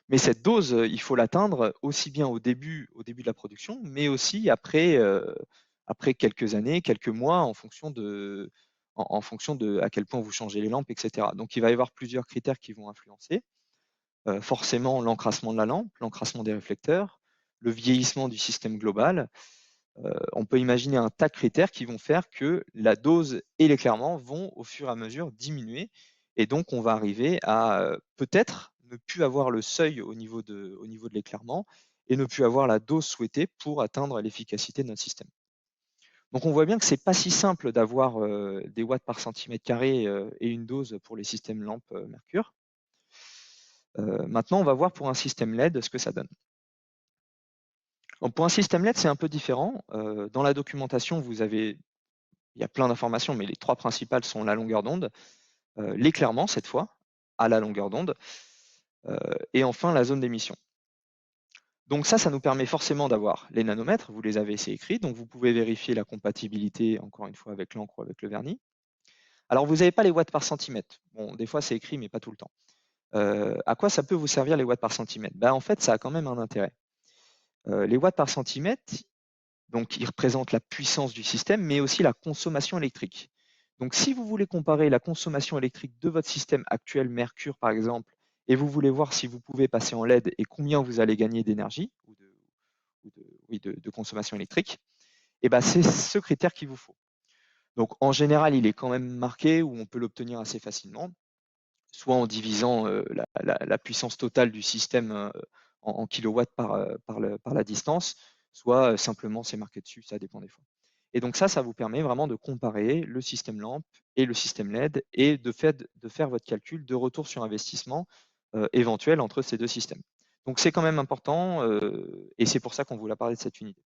Mais cette dose, il faut l'atteindre aussi bien au début de la production, mais aussi après quelques années, quelques mois, en fonction de à quel point vous changez les lampes, etc. Donc il va y avoir plusieurs critères qui vont influencer. Forcément, l'encrassement de la lampe, l'encrassement des réflecteurs, le vieillissement du système global. On peut imaginer un tas de critères qui vont faire que la dose et l'éclairement vont au fur et à mesure diminuer, et donc on va arriver à peut-être ne plus avoir le seuil au niveau de l'éclairement et ne plus avoir la dose souhaitée pour atteindre l'efficacité de notre système. Donc on voit bien que ce n'est pas si simple d'avoir des watts par centimètre carré et une dose pour les systèmes lampes Mercure. Maintenant, on va voir pour un système LED ce que ça donne. Donc, pour un système LED, c'est un peu différent. Dans la documentation, il y a plein d'informations, mais les trois principales sont la longueur d'onde, l'éclairement cette fois, à la longueur d'onde, et enfin la zone d'émission. Donc ça nous permet forcément d'avoir les nanomètres, vous les avez, c'est écrit, donc vous pouvez vérifier la compatibilité, encore une fois, avec l'encre ou avec le vernis. Alors vous n'avez pas les watts par centimètre. Bon, des fois c'est écrit, mais pas tout le temps. À quoi ça peut vous servir les watts par centimètre? En fait, ça a quand même un intérêt. Les watts par centimètre, donc ils représentent la puissance du système, mais aussi la consommation électrique. Donc si vous voulez comparer la consommation électrique de votre système actuel Mercure, par exemple, et vous voulez voir si vous pouvez passer en LED et combien vous allez gagner d'énergie ou de consommation électrique, et c'est ce critère qu'il vous faut. Donc en général, il est quand même marqué ou on peut l'obtenir assez facilement, soit en divisant la puissance totale du système en kilowatts par la distance, soit simplement c'est marqué dessus, ça dépend des fois. Et donc ça vous permet vraiment de comparer le système lampe et le système LED et de faire votre calcul de retour sur investissement éventuel entre ces deux systèmes. Donc c'est quand même important et c'est pour ça qu'on voulait parler de cette unité.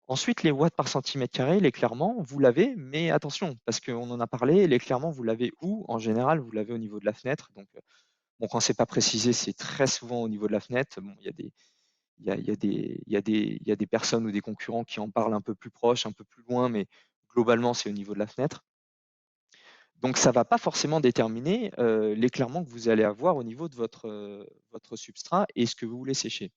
Ensuite, les watts par centimètre carré, l'éclairement, vous l'avez, mais attention, parce qu'on en a parlé, l'éclairement, vous l'avez où? En général, vous l'avez au niveau de la fenêtre. Donc, bon, quand c'est pas précisé, c'est très souvent au niveau de la fenêtre. Bon, il y a des personnes ou des concurrents qui en parlent un peu plus proche, un peu plus loin, mais globalement, c'est au niveau de la fenêtre. Donc, ça ne va pas forcément déterminer l'éclairement que vous allez avoir au niveau de votre substrat et ce que vous voulez sécher.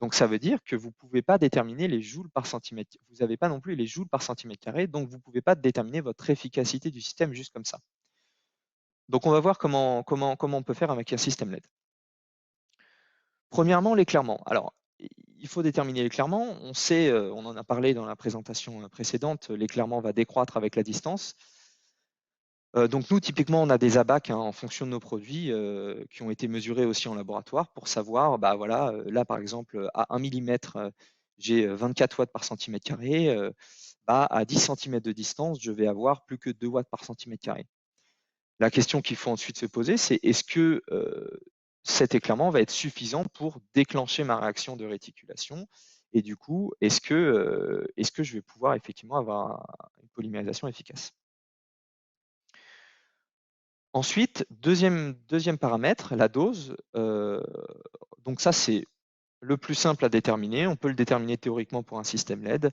Donc, ça veut dire que vous ne pouvez pas déterminer les joules par centimètre. Vous n'avez pas non plus les joules par centimètre carré, donc vous ne pouvez pas déterminer votre efficacité du système juste comme ça. Donc, on va voir comment on peut faire avec un système LED. Premièrement, l'éclairement. Alors, il faut déterminer l'éclairement. On sait, on en a parlé dans la présentation précédente, l'éclairement va décroître avec la distance. Donc nous, typiquement, on a des ABAC en fonction de nos produits qui ont été mesurés aussi en laboratoire pour savoir, voilà, là par exemple, à 1 mm, j'ai 24 watts par centimètre carré. À 10 cm de distance, je vais avoir plus que 2 watts par centimètre carré. La question qu'il faut ensuite se poser, c'est est-ce que cet éclairement va être suffisant pour déclencher ma réaction de réticulation? Et du coup, est-ce que je vais pouvoir effectivement avoir une polymérisation efficace? Ensuite, deuxième paramètre, la dose. Donc ça, c'est le plus simple à déterminer. On peut le déterminer théoriquement pour un système LED.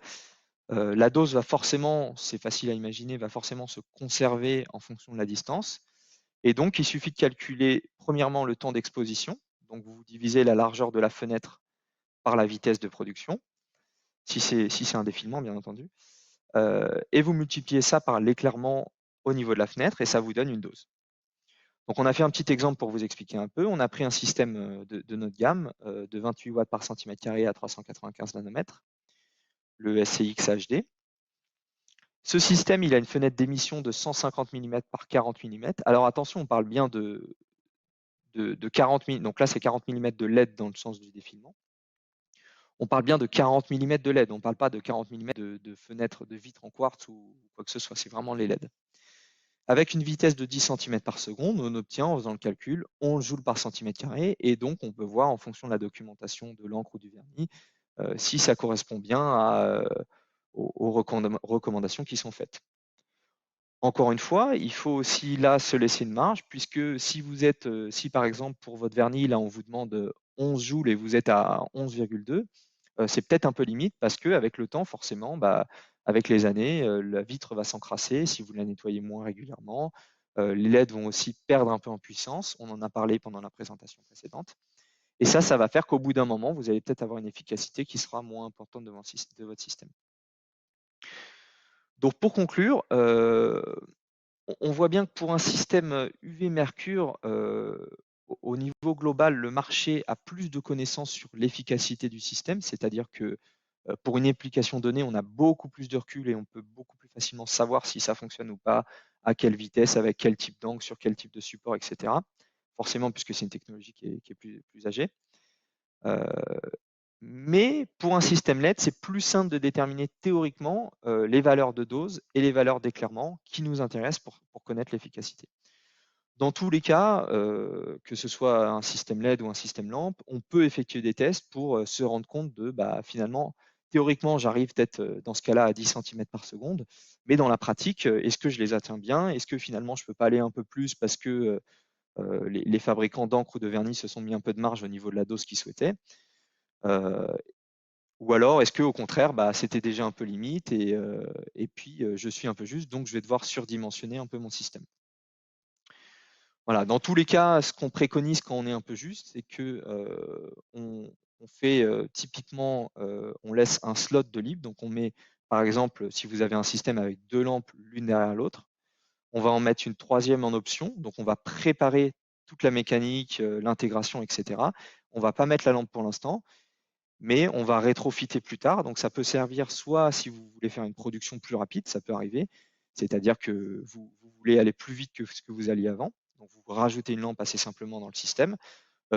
La dose va forcément, c'est facile à imaginer, va forcément se conserver en fonction de la distance. Et donc, il suffit de calculer premièrement le temps d'exposition. Donc, vous divisez la largeur de la fenêtre par la vitesse de production, si c'est un défilement, bien entendu. Et vous multipliez ça par l'éclairement au niveau de la fenêtre et ça vous donne une dose. Donc, on a fait un petit exemple pour vous expliquer un peu. On a pris un système de notre gamme de 28 watts par centimètre carré à 395 nanomètres, le SCX HD. Ce système, il a une fenêtre d'émission de 150 mm par 40 mm. Alors attention, on parle bien de 40 mm. Donc là, c'est 40 mm de LED dans le sens du défilement. On parle bien de 40 mm de LED. On ne parle pas de 40 mm de fenêtres de vitres en quartz ou quoi que ce soit. C'est vraiment les LED. Avec une vitesse de 10 cm par seconde, on obtient, en faisant le calcul, 11 joules par centimètre carré. Et donc, on peut voir en fonction de la documentation de l'encre ou du vernis si ça correspond bien aux recommandations qui sont faites. Encore une fois, il faut aussi là se laisser une marge, puisque si par exemple pour votre vernis, là on vous demande 11 joules et vous êtes à 11,2, c'est peut-être un peu limite parce qu'avec le temps, forcément, avec les années, la vitre va s'encrasser si vous la nettoyez moins régulièrement. Les LED vont aussi perdre un peu en puissance. On en a parlé pendant la présentation précédente. Et ça va faire qu'au bout d'un moment, vous allez peut-être avoir une efficacité qui sera moins importante de votre système. Donc pour conclure, on voit bien que pour un système UV Mercure, au niveau global, le marché a plus de connaissances sur l'efficacité du système, c'est-à-dire que pour une application donnée, on a beaucoup plus de recul et on peut beaucoup plus facilement savoir si ça fonctionne ou pas, à quelle vitesse, avec quel type d'angle, sur quel type de support, etc. Forcément, puisque c'est une technologie qui est plus âgée. Mais pour un système LED, c'est plus simple de déterminer théoriquement les valeurs de dose et les valeurs d'éclairement qui nous intéressent pour connaître l'efficacité. Dans tous les cas, que ce soit un système LED ou un système lampe, on peut effectuer des tests pour se rendre compte de finalement, théoriquement, j'arrive peut-être dans ce cas-là à 10 centimètres par seconde, mais dans la pratique, est-ce que je les atteins bien? Est-ce que finalement je peux pas aller un peu plus parce que les fabricants d'encre ou de vernis se sont mis un peu de marge au niveau de la dose qu'ils souhaitaient? Euh, ou alors est-ce que au contraire, c'était déjà un peu limite et puis je suis un peu juste, donc je vais devoir surdimensionner un peu mon système. Voilà, dans tous les cas, ce qu'on préconise quand on est un peu juste, c'est que on fait typiquement, on laisse un slot de libre. Donc on met, par exemple, si vous avez un système avec 2 lampes l'une derrière l'autre, on va en mettre une troisième en option. Donc on va préparer toute la mécanique, l'intégration, etc. On va pas mettre la lampe pour l'instant, mais on va rétrofiter plus tard. Donc ça peut servir soit si vous voulez faire une production plus rapide, ça peut arriver, c'est-à-dire que vous voulez aller plus vite que ce que vous alliez avant. Donc vous rajoutez une lampe assez simplement dans le système,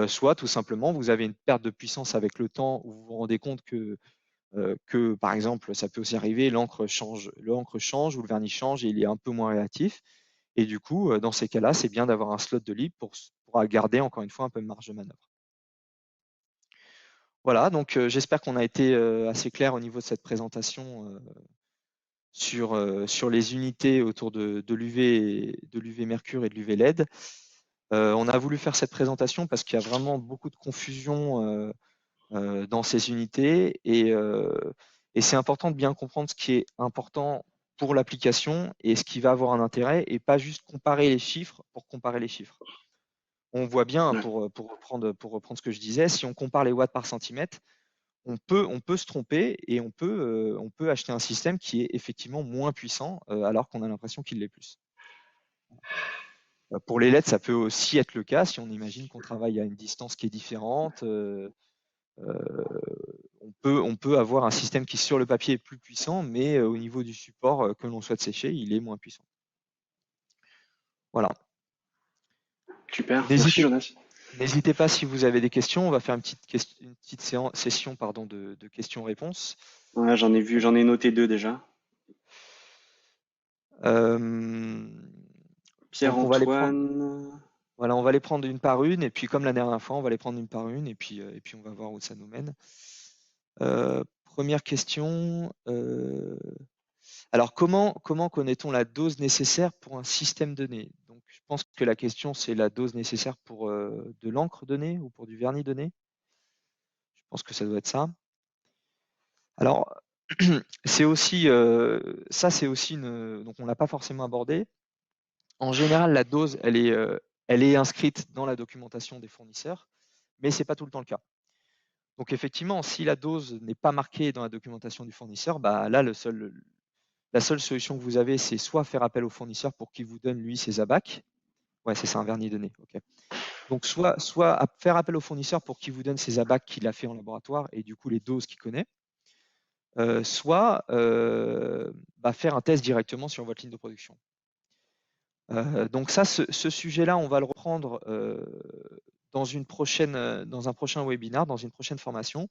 soit tout simplement vous avez une perte de puissance avec le temps où vous vous rendez compte que par exemple, ça peut aussi arriver, l'encre change ou le vernis change et il est un peu moins réactif. Et du coup, dans ces cas-là, c'est bien d'avoir un slot de libre pour garder encore une fois un peu de marge de manœuvre. Voilà, donc j'espère qu'on a été assez clair au niveau de cette présentation sur les unités autour de l'UV Mercure et de l'UV LED. On a voulu faire cette présentation parce qu'il y a vraiment beaucoup de confusion dans ces unités et c'est important de bien comprendre ce qui est important pour l'application et ce qui va avoir un intérêt et pas juste comparer les chiffres pour comparer les chiffres. On voit bien, Ouais. pour reprendre ce que je disais, si on compare les watts par centimètre, on peut se tromper et on peut acheter un système qui est effectivement moins puissant alors qu'on a l'impression qu'il l'est plus. Pour les LED, ça peut aussi être le cas si on imagine qu'on travaille à une distance qui est différente. On peut avoir un système qui sur le papier est plus puissant, mais au niveau du support que l'on souhaite sécher, il est moins puissant. Voilà. Super, merci N'hésitez Jonas. N'hésitez pas si vous avez des questions. On va faire une petite session de questions-réponses. Ouais, j'en ai noté 2 déjà. Euh, donc on va les prendre. Pierre-Antoine. Voilà, on va les prendre une par une, et puis comme la dernière fois, on va les prendre une par une, et puis on va voir où ça nous mène. Première question. Alors, comment connaît-on la dose nécessaire pour un système donné? Donc, je pense que la question, c'est la dose nécessaire pour de l'encre donnée ou pour du vernis donné. Je pense que ça doit être ça. Alors, c'est aussi, ça, c'est aussi donc on l'a pas forcément abordé. En général, la dose, elle est inscrite dans la documentation des fournisseurs, mais c'est pas tout le temps le cas. Donc effectivement, si la dose n'est pas marquée dans la documentation du fournisseur, là, la seule solution que vous avez, c'est soit faire appel au fournisseur pour qu'il vous donne, lui, ses abacs. Ouais, c'est ça, un vernis donné. OK. Donc, soit faire appel au fournisseur pour qu'il vous donne ses abacs qu'il a fait en laboratoire et du coup les doses qu'il connaît, soit faire un test directement sur votre ligne de production. Donc ça, ce sujet-là, on va le reprendre dans un prochain webinaire, dans une prochaine formation,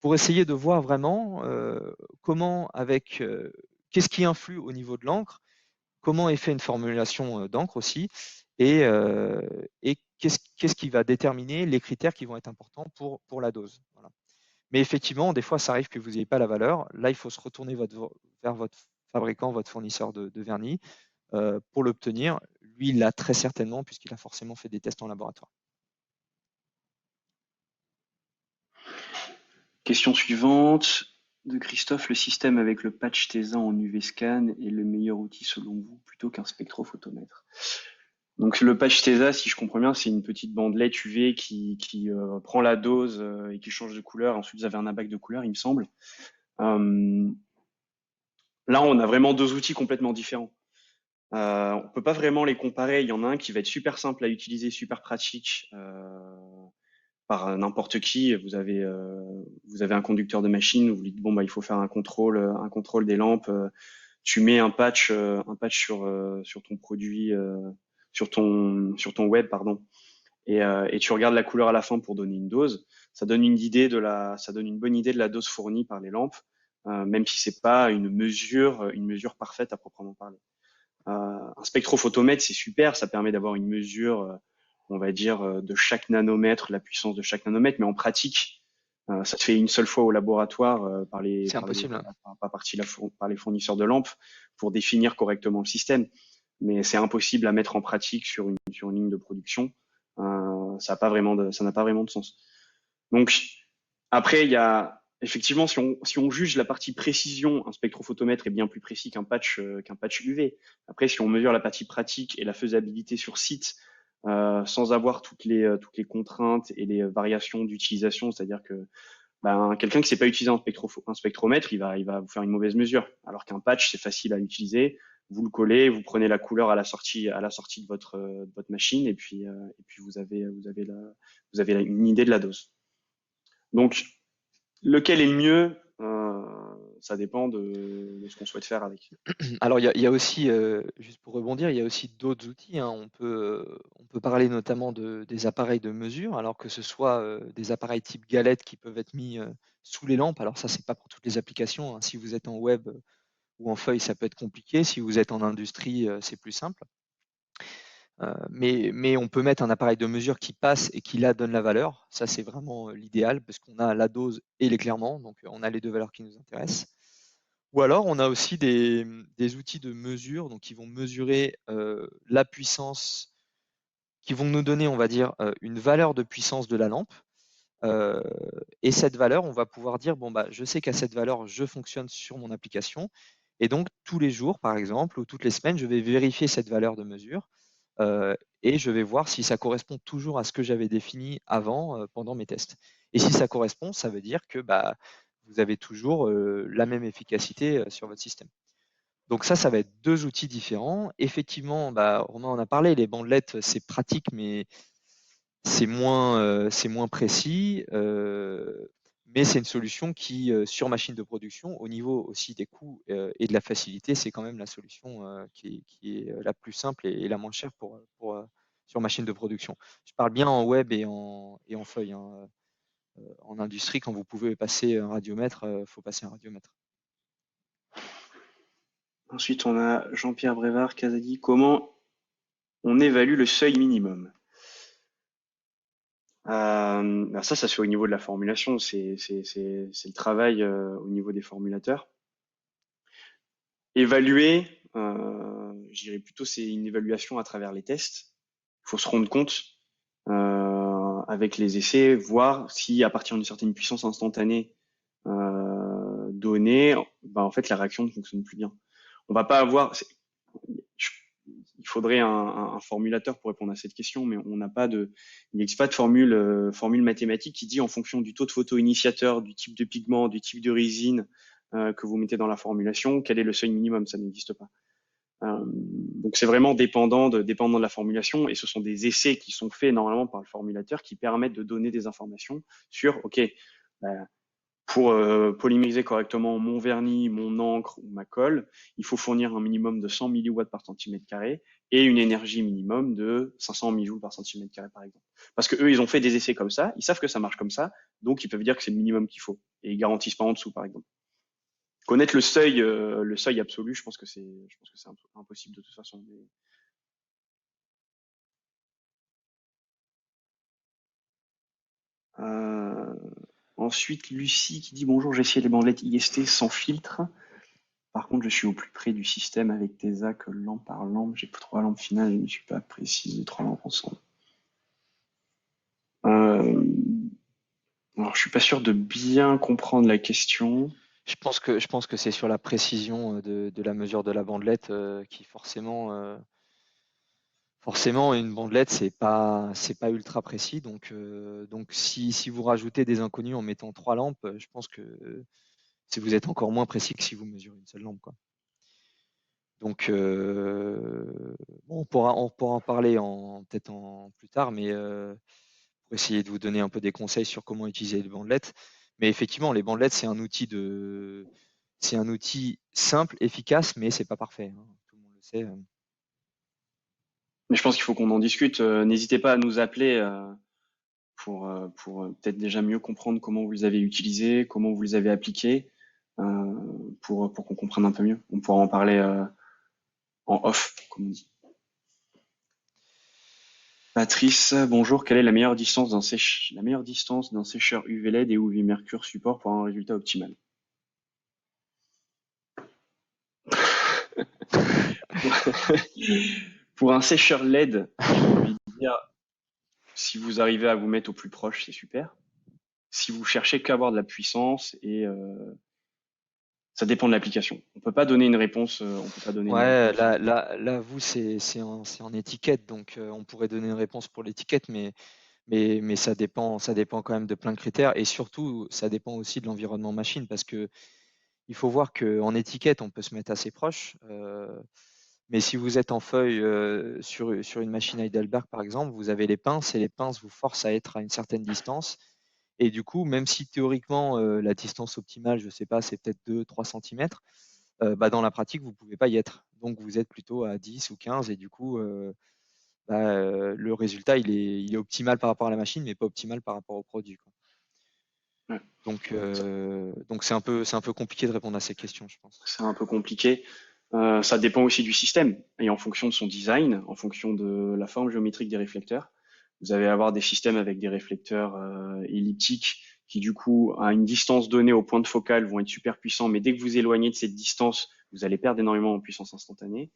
pour essayer de voir vraiment comment, qu'est-ce qui influe au niveau de l'encre, comment est fait une formulation d'encre aussi, et qu'est-ce qui va déterminer les critères qui vont être importants pour la dose. Voilà. Mais effectivement, des fois, ça arrive que vous n'ayez pas la valeur. Là, il faut se retourner vers votre fabricant, votre fournisseur de vernis pour l'obtenir. Lui, il l'a très certainement puisqu'il a forcément fait des tests en laboratoire. Question suivante de Christophe. Le système avec le patch TESA en UV scan est le meilleur outil selon vous plutôt qu'un spectrophotomètre? Donc le patch TESA, si je comprends bien, c'est une petite bandelette UV qui prend la dose et qui change de couleur. Ensuite, vous avez un abac de couleur, il me semble. Là, on a vraiment 2 outils complètement différents. On peut pas vraiment les comparer. Il y en a un qui va être super simple à utiliser, super pratique par n'importe qui. Vous avez un conducteur de machine, vous lui dites bon il faut faire un contrôle des lampes. Tu mets un patch sur ton produit, sur ton web pardon, et tu regardes la couleur à la fin pour donner une dose. Ça donne ça donne une bonne idée de la dose fournie par les lampes, même si c'est pas une mesure parfaite à proprement parler. Un spectrophotomètre, c'est super, ça permet d'avoir une mesure, on va dire, de chaque nanomètre, la puissance de chaque nanomètre, mais en pratique, ça se fait une seule fois au laboratoire C'est impossible, hein. par les fournisseurs de lampes pour définir correctement le système. Mais c'est impossible à mettre en pratique sur une ligne de production. Ça n'a pas vraiment de sens. Donc, après, il y a effectivement, si on juge la partie précision, un spectrophotomètre est bien plus précis qu'un patch UV. Après, si on mesure la partie pratique et la faisabilité sur site, sans avoir toutes les contraintes et les variations d'utilisation, c'est-à-dire que quelqu'un qui sait pas utiliser un spectromètre, il va vous faire une mauvaise mesure. Alors qu'un patch, c'est facile à utiliser. Vous le collez, vous prenez la couleur à la sortie de votre machine, et puis vous avez une idée de la dose. Donc, lequel est le mieux? Ça dépend de ce qu'on souhaite faire avec. Alors, il y a aussi, juste pour rebondir, il y a aussi d'autres outils, hein. On peut parler notamment des appareils de mesure, alors que ce soit des appareils type galette qui peuvent être mis sous les lampes. Alors ça, c'est pas pour toutes les applications, hein. Si vous êtes en web ou en feuille, ça peut être compliqué. Si vous êtes en industrie, c'est plus simple. Mais on peut mettre un appareil de mesure qui passe et qui là donne la valeur. Ça, c'est vraiment l'idéal parce qu'on a la dose et l'éclairement, donc on a les deux valeurs qui nous intéressent. Ou alors, on a aussi des outils de mesure, donc qui vont mesurer la puissance, qui vont nous donner, on va dire, une valeur de puissance de la lampe. Euh, et cette valeur, on va pouvoir dire, bon, bah, je sais qu'à cette valeur, je fonctionne sur mon application. Et donc, tous les jours, par exemple, ou toutes les semaines, je vais vérifier cette valeur de mesure et je vais voir si ça correspond toujours à ce que j'avais défini avant pendant mes tests. Et si ça correspond, ça veut dire que bah, vous avez toujours la même efficacité sur votre système. Donc ça va être deux outils différents. Effectivement, bah, Romain en a parlé, les bandelettes, c'est pratique, mais c'est moins précis. Mais c'est une solution qui, sur machine de production, au niveau aussi des coûts et de la facilité, c'est quand même la solution qui est la plus simple et la moins chère sur machine de production. Je parle bien en web et en feuille, hein. En industrie, quand vous pouvez passer un radiomètre, il faut passer un radiomètre. Ensuite, on a Jean-Pierre Brévard qui a dit comment on évalue le seuil minimum. Ça se fait au niveau de la formulation, c'est le travail au niveau des formulateurs. Évaluer, je dirais plutôt c'est une évaluation à travers les tests. Il faut se rendre compte avec les essais, voir si à partir d'une certaine puissance instantanée donnée, en fait la réaction ne fonctionne plus bien. On va pas avoir, il faudrait un formulateur pour répondre à cette question, mais on n'a pas de, il n'existe pas de formule mathématique qui dit en fonction du taux de photoinitiateur, du type de pigment, du type de résine que vous mettez dans la formulation, quel est le seuil minimum, ça n'existe pas. Donc c'est vraiment dépendant de la formulation, et ce sont des essais qui sont faits normalement par le formulateur qui permettent de donner des informations sur, ok, pour polymériser correctement mon vernis, mon encre ou ma colle, il faut fournir un minimum de 100 milliwatts par centimètre carré et une énergie minimum de 500 millijoules par centimètre carré, par exemple. Parce que eux, ils ont fait des essais comme ça, ils savent que ça marche comme ça, donc ils peuvent dire que c'est le minimum qu'il faut. Et ils garantissent pas en dessous, par exemple. Connaître le seuil absolu, je pense que c'est impossible de toute façon. Euh, Ensuite, Lucie qui dit bonjour, j'ai essayé les bandelettes IST sans filtre. Par contre, je suis au plus près du système avec TESA que lampe par lampe. J'ai 3 lampes finales, je ne suis pas précisé 3 lampes ensemble. Alors, je suis pas sûr de bien comprendre la question. Je pense que c'est sur la précision de la mesure de la bandelette qui forcément une bandelette c'est pas ultra précis. Donc si vous rajoutez des inconnus en mettant 3 lampes, je pense que si vous êtes encore moins précis que si vous mesurez une seule lampe, quoi. Donc bon, on pourra en parler peut-être plus tard, mais pour essayer de vous donner un peu des conseils sur comment utiliser les bandelettes. Mais effectivement, les bandelettes, c'est un outil simple, efficace, mais c'est pas parfait, hein. Tout le monde le sait. Mais je pense qu'il faut qu'on en discute. N'hésitez pas à nous appeler pour peut-être déjà mieux comprendre comment vous les avez utilisés, comment vous les avez appliqués, pour qu'on comprenne un peu mieux. On pourra en parler en off, comme on dit. Patrice, bonjour. Quelle est la meilleure distance d'un sécheur UV LED et UV Mercure support pour un résultat optimal? Pour un sécheur LED, j'ai envie de dire, si vous arrivez à vous mettre au plus proche, c'est super. Si vous cherchez qu'à avoir de la puissance ça dépend de l'application. On peut pas donner une réponse. On peut pas donner une Ouais, réponse. là, vous, c'est en étiquette, donc on pourrait donner une réponse pour l'étiquette, mais ça dépend quand même de plein de critères, et surtout, ça dépend aussi de l'environnement machine, parce que il faut voir qu'en étiquette, on peut se mettre assez proche, mais si vous êtes en feuille sur une machine Heidelberg, par exemple, vous avez les pinces, et les pinces vous forcent à être à une certaine distance. Et du coup, même si théoriquement, la distance optimale, je ne sais pas, c'est peut-être 2-3 centimètres, bah, dans la pratique, vous ne pouvez pas y être. Donc, vous êtes plutôt à 10 ou 15, et du coup, le résultat, il est optimal par rapport à la machine, mais pas optimal par rapport au produit, quoi. Ouais. Donc c'est un peu compliqué de répondre à ces questions, je pense. C'est un peu compliqué. Ça dépend aussi du système et en fonction de son design, en fonction de la forme géométrique des réflecteurs. Vous allez avoir des systèmes avec des réflecteurs elliptiques qui, du coup, à une distance donnée au point de focale, vont être super puissants, mais dès que vous éloignez de cette distance, vous allez perdre énormément en puissance instantanée.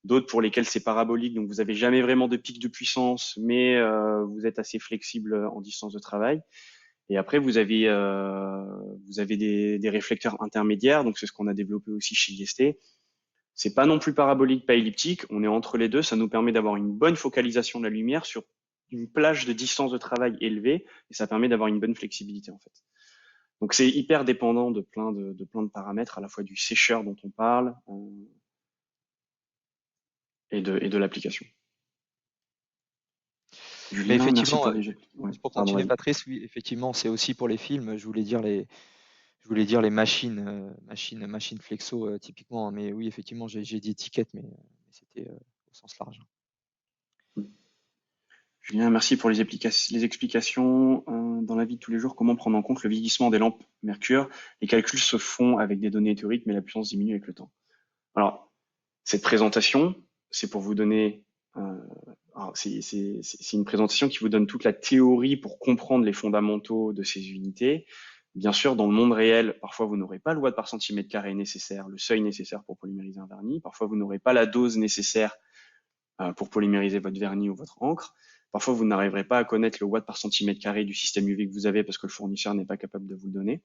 D'autres pour lesquels c'est parabolique, donc vous n'avez jamais vraiment de pic de puissance, mais vous êtes assez flexible en distance de travail. Et après, vous avez des réflecteurs intermédiaires, donc c'est ce qu'on a développé aussi chez IST. C'est pas non plus parabolique, pas elliptique, on est entre les deux, ça nous permet d'avoir une bonne focalisation de la lumière sur une plage de distance de travail élevée, et ça permet d'avoir une bonne flexibilité en fait. Donc c'est hyper dépendant de plein de paramètres, à la fois du sécheur dont on parle et de l'application. Mais Julien, merci effectivement, pour les. Ouais, juste pour pardon, continuer, vas-y. Patrice, oui, effectivement, c'est aussi pour les films. Je voulais dire les machines, machines flexo, typiquement, hein. Mais oui, effectivement, j'ai dit étiquette, mais c'était au sens large. Julien, merci pour les explications. Dans la vie de tous les jours, comment prendre en compte le vieillissement des lampes Mercure? Les calculs se font avec des données théoriques, mais la puissance diminue avec le temps. Alors, cette présentation, c'est pour vous donner. Alors, c'est une présentation qui vous donne toute la théorie pour comprendre les fondamentaux de ces unités. Bien sûr, dans le monde réel, parfois vous n'aurez pas le watt par centimètre carré nécessaire, le seuil nécessaire pour polymériser un vernis. Parfois, vous n'aurez pas la dose nécessaire pour polymériser votre vernis ou votre encre. Parfois, vous n'arriverez pas à connaître le watt par centimètre carré du système UV que vous avez parce que le fournisseur n'est pas capable de vous le donner.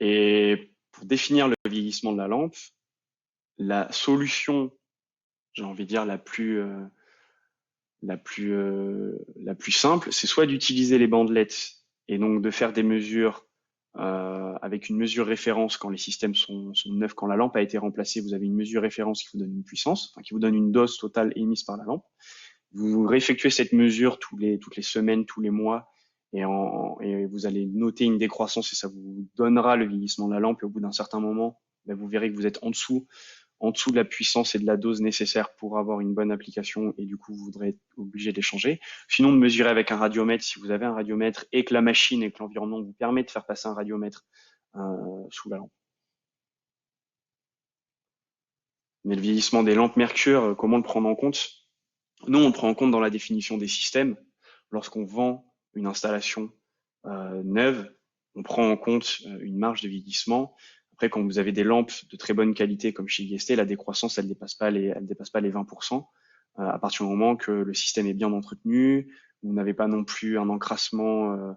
Et pour définir le vieillissement de la lampe, la solution, j'ai envie de dire la plus simple, c'est soit d'utiliser les bandelettes et donc de faire des mesures avec une mesure référence quand les systèmes sont neufs, quand la lampe a été remplacée, vous avez une mesure référence qui vous donne une puissance, enfin, qui vous donne une dose totale émise par la lampe. Vous réeffectuez cette mesure toutes les semaines, tous les mois, et vous allez noter une décroissance et ça vous donnera le vieillissement de la lampe. Et au bout d'un certain moment, vous verrez que vous êtes en dessous de la puissance et de la dose nécessaire pour avoir une bonne application et du coup vous voudrez être obligé d'échanger. Sinon, de mesurer avec un radiomètre si vous avez un radiomètre et que la machine et que l'environnement vous permet de faire passer un radiomètre sous la lampe. Mais le vieillissement des lampes Mercure, comment le prendre en compte? Nous, on le prend en compte dans la définition des systèmes. Lorsqu'on vend une installation neuve, on prend en compte une marge de vieillissement. Après, quand vous avez des lampes de très bonne qualité comme chez IST, la décroissance, elle dépasse pas les 20%. À partir du moment que le système est bien entretenu, vous n'avez pas non plus un encrassement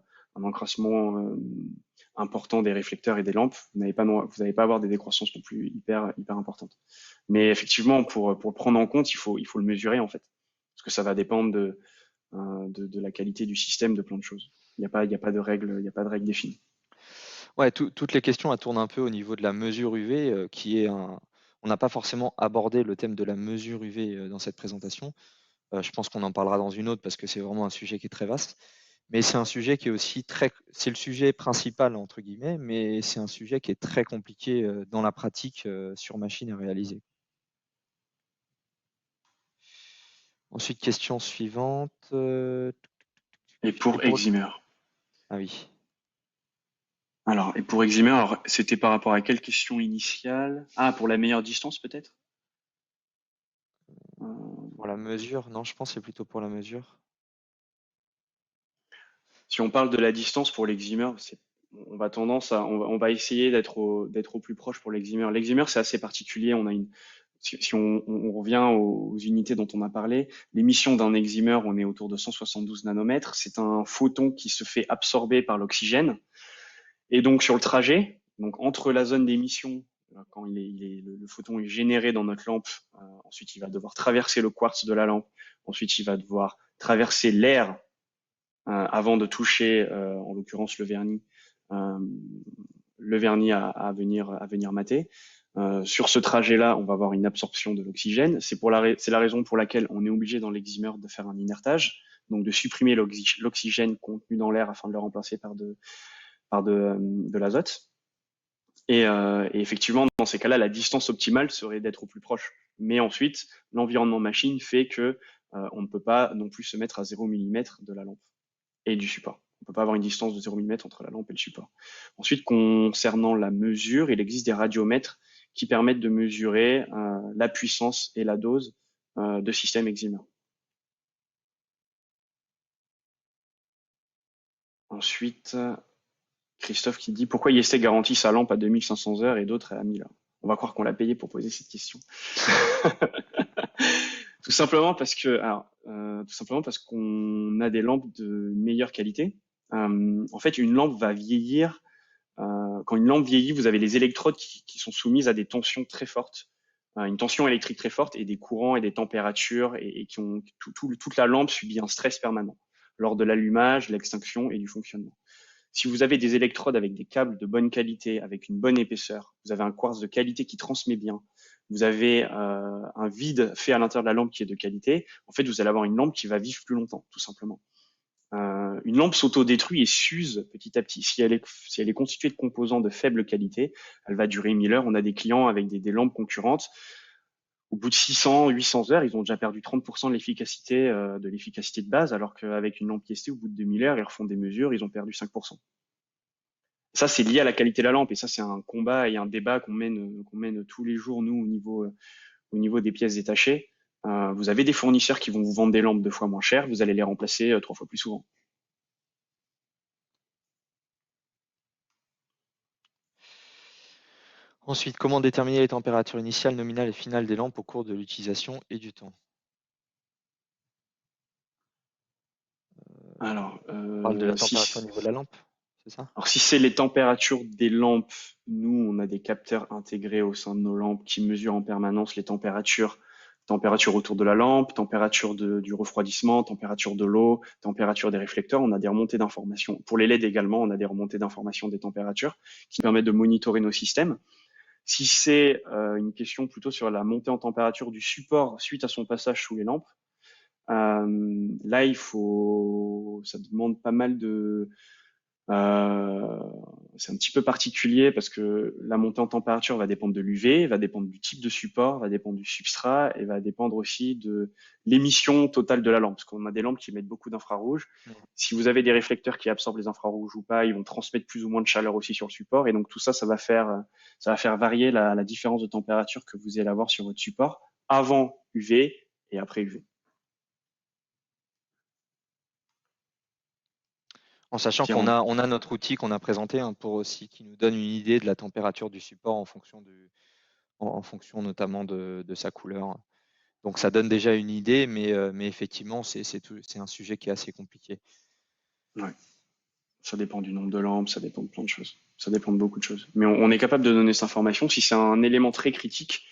important des réflecteurs et des lampes, vous n'allez pas à avoir des décroissances non plus hyper importantes. Mais effectivement, pour le prendre en compte, il faut le mesurer en fait, parce que ça va dépendre de la qualité du système, de plein de choses. Il n'y a pas de règle, définie. Ouais, toutes les questions, elles tournent un peu au niveau de la mesure UV, qui est un. On n'a pas forcément abordé le thème de la mesure UV dans cette présentation. Je pense qu'on en parlera dans une autre parce que c'est vraiment un sujet qui est très vaste. Mais c'est un sujet qui est aussi c'est le sujet principal entre guillemets, mais c'est un sujet qui est très compliqué dans la pratique sur machine à réaliser. Ensuite, question suivante. Et pour Excimer. Ah oui. Alors, et pour Excimer, alors, c'était par rapport à quelle question initiale? Ah, pour la meilleure distance peut-être? Pour la mesure, non, je pense que c'est plutôt pour la mesure. Si on parle de la distance pour l'eximer, on va essayer d'être au plus proche pour l'eximer. L'eximer, c'est assez particulier. Si on revient aux unités dont on a parlé, l'émission d'un eximer, on est autour de 172 nanomètres. C'est un photon qui se fait absorber par l'oxygène. Et donc, sur le trajet, donc entre la zone d'émission, quand le photon est généré dans notre lampe, ensuite il va devoir traverser le quartz de la lampe, ensuite il va devoir traverser l'air avant de toucher, en l'occurrence euh, le vernis à venir mater. Sur ce trajet-là, on va avoir une absorption de l'oxygène. C'est la raison pour laquelle on est obligé dans l'eximer de faire un inertage, donc de supprimer l'oxygène contenu dans l'air afin de le remplacer par de l'azote. Et effectivement, dans ces cas-là, la distance optimale serait d'être au plus proche. Mais ensuite, l'environnement machine fait que on ne peut pas non plus se mettre à 0 mm de la lampe et du support. On ne peut pas avoir une distance de 0 mm entre la lampe et le support. Ensuite, concernant la mesure, il existe des radiomètres qui permettent de mesurer la puissance et la dose de système excimer. Ensuite, Christophe qui dit pourquoi IST garantit sa lampe à 2500 heures et d'autres à 1000 heures. On va croire qu'on l'a payé pour poser cette question. Tout simplement parce qu'on a des lampes de meilleure qualité. En fait, une lampe va vieillir. Quand une lampe vieillit, vous avez les électrodes qui sont soumises à des tensions très fortes, une tension électrique très forte et des courants et des températures et qui ont toute la lampe subit un stress permanent lors de l'allumage, de l'extinction et du fonctionnement. Si vous avez des électrodes avec des câbles de bonne qualité, avec une bonne épaisseur, vous avez un quartz de qualité qui transmet bien, vous avez un vide fait à l'intérieur de la lampe qui est de qualité, en fait, vous allez avoir une lampe qui va vivre plus longtemps, tout simplement. Une lampe s'auto-détruit et s'use petit à petit. Si elle est constituée de composants de faible qualité, elle va durer 1000 heures. On a des clients avec des lampes concurrentes. Au bout de 600, 800 heures, ils ont déjà perdu 30% de l'efficacité de base, alors qu'avec une lampe IST, au bout de 2000 heures, ils refont des mesures, ils ont perdu 5%. Ça, c'est lié à la qualité de la lampe et ça, c'est un combat et un débat qu'on mène tous les jours, nous, au niveau des pièces détachées. Vous avez des fournisseurs qui vont vous vendre des lampes 2 fois moins chères, vous allez les remplacer 3 fois plus souvent. Ensuite, comment déterminer les températures initiales, nominales et finales des lampes au cours de l'utilisation et du temps? Alors, On parle de la température au niveau de la lampe, c'est ça? alors si c'est les températures des lampes, nous, on a des capteurs intégrés au sein de nos lampes qui mesurent en permanence les températures autour de la lampe, température du refroidissement, température de l'eau, température des réflecteurs. On a des remontées d'informations. Pour les LED également, on a des remontées d'informations des températures qui permettent de monitorer nos systèmes. Si c'est une question plutôt sur la montée en température du support suite à son passage sous les lampes, là, ça demande pas mal euh, c'est un petit peu particulier parce que la montée en température va dépendre de l'UV, va dépendre du type de support, va dépendre du substrat et va dépendre aussi de l'émission totale de la lampe. Parce qu'on a des lampes qui émettent beaucoup d'infrarouges. Si vous avez des réflecteurs qui absorbent les infrarouges ou pas, ils vont transmettre plus ou moins de chaleur aussi sur le support. Et donc tout ça, ça va faire varier la différence de température que vous allez avoir sur votre support avant UV et après UV. En sachant qu'on a notre outil qu'on a présenté pour aussi qui nous donne une idée de la température du support en fonction notamment de sa couleur. Donc ça donne déjà une idée, mais effectivement, c'est un sujet qui est assez compliqué. Ouais. Ça dépend du nombre de lampes, ça dépend de plein de choses. Ça dépend de beaucoup de choses. Mais on est capable de donner cette information. Si c'est un élément très critique,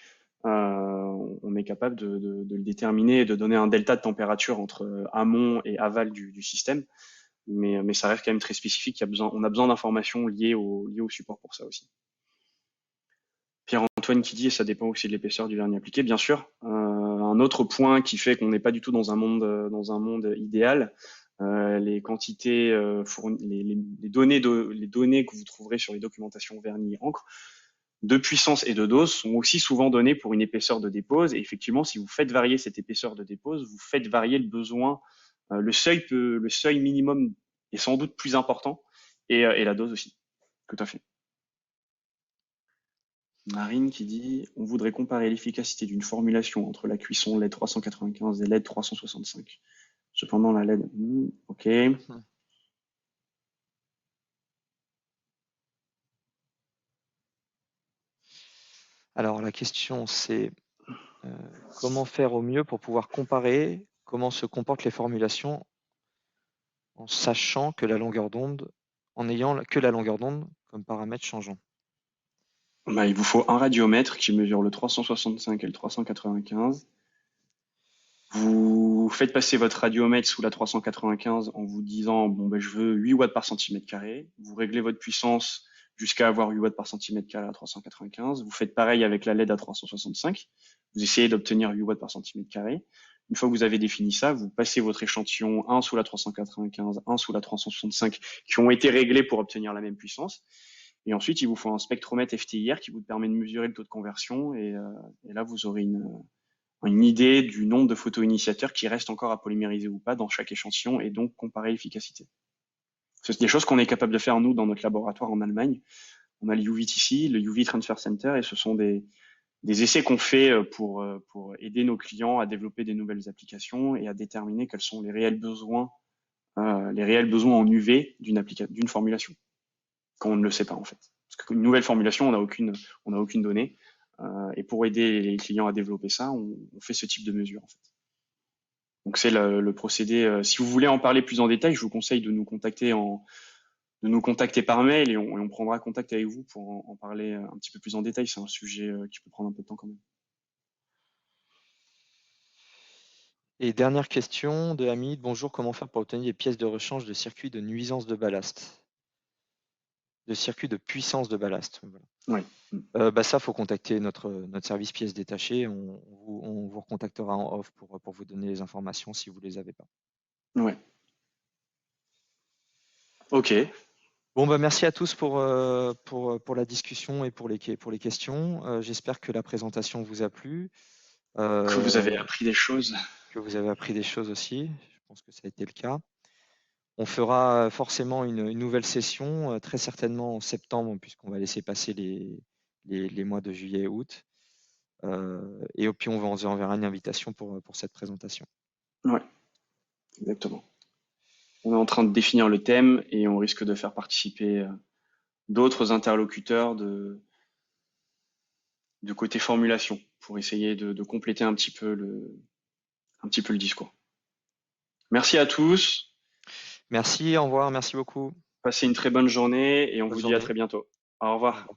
on est capable de le déterminer et de donner un delta de température entre amont et aval du système. Mais ça reste quand même très spécifique. On a besoin d'informations liées au support pour ça aussi. Pierre-Antoine qui dit, et ça dépend aussi de l'épaisseur du vernis appliqué, bien sûr. Un autre point qui fait qu'on n'est pas du tout dans un monde idéal, les quantités, les données que vous trouverez sur les documentations vernis et encre de puissance et de dose sont aussi souvent données pour une épaisseur de dépose. Et effectivement, si vous faites varier cette épaisseur de dépose, vous faites varier le besoin. Le seuil minimum est sans doute plus important et la dose aussi. Tout à fait. Marine qui dit, on voudrait comparer l'efficacité d'une formulation entre la cuisson LED 395 et LED 365. Cependant, la LED, ok. Alors la question c'est comment faire au mieux pour pouvoir comparer comment se comportent les formulations en sachant que la longueur d'onde, en ayant que la longueur d'onde comme paramètre changeant. Bah, il vous faut un radiomètre qui mesure le 365 et le 395. Vous faites passer votre radiomètre sous la 395 en vous disant, bon, ben, je veux 8 watts par centimètre carré. Vous réglez votre puissance jusqu'à avoir 8 watts par centimètre carré à 395. Vous faites pareil avec la LED à 365. Vous essayez d'obtenir 8 watts par centimètre carré. Une fois que vous avez défini ça, vous passez votre échantillon, un sous la 395, un sous la 365, qui ont été réglés pour obtenir la même puissance. Et ensuite, il vous faut un spectromètre FTIR qui vous permet de mesurer le taux de conversion. Et là, vous aurez une idée du nombre de photoinitiateurs qui restent encore à polymériser ou pas dans chaque échantillon et donc comparer l'efficacité. C'est des choses qu'on est capable de faire nous dans notre laboratoire en Allemagne. On a le UVIT ici, le UV Transfer Center, et ce sont des essais qu'on fait pour aider nos clients à développer des nouvelles applications et à déterminer quels sont les réels besoins en UV d'une formulation, quand on ne le sait pas en fait. Parce qu'une nouvelle formulation, on n'a aucune donnée. Et pour aider les clients à développer ça, on fait ce type de mesure en fait. Donc c'est le procédé. Si vous voulez en parler plus en détail, je vous conseille de nous contacter par mail et on prendra contact avec vous pour en parler un petit peu plus en détail. C'est un sujet qui peut prendre un peu de temps quand même. Et dernière question de Hamid, bonjour, comment faire pour obtenir des pièces de rechange de circuits de nuisance de ballast? De circuits de puissance de ballast. Voilà. Ouais. Ça, faut contacter notre service pièces détachées. On vous recontactera en off pour vous donner les informations si vous les avez pas. Ouais. Ok. Bon, merci à tous pour la discussion et pour les questions. J'espère que la présentation vous a plu, Que vous avez appris des choses. que vous avez appris des choses aussi. Je pense que ça a été le cas. On fera forcément une nouvelle session, très certainement en septembre, puisqu'on va laisser passer les mois de juillet et août. Et puis on vous enverra une invitation pour cette présentation. Ouais, exactement. On est en train de définir le thème et on risque de faire participer d'autres interlocuteurs de côté formulation pour essayer de compléter un petit peu le discours. Merci à tous. Merci, au revoir, merci beaucoup. Passez une très bonne journée et on Bonne vous dit à journée. très bientôt. Au revoir.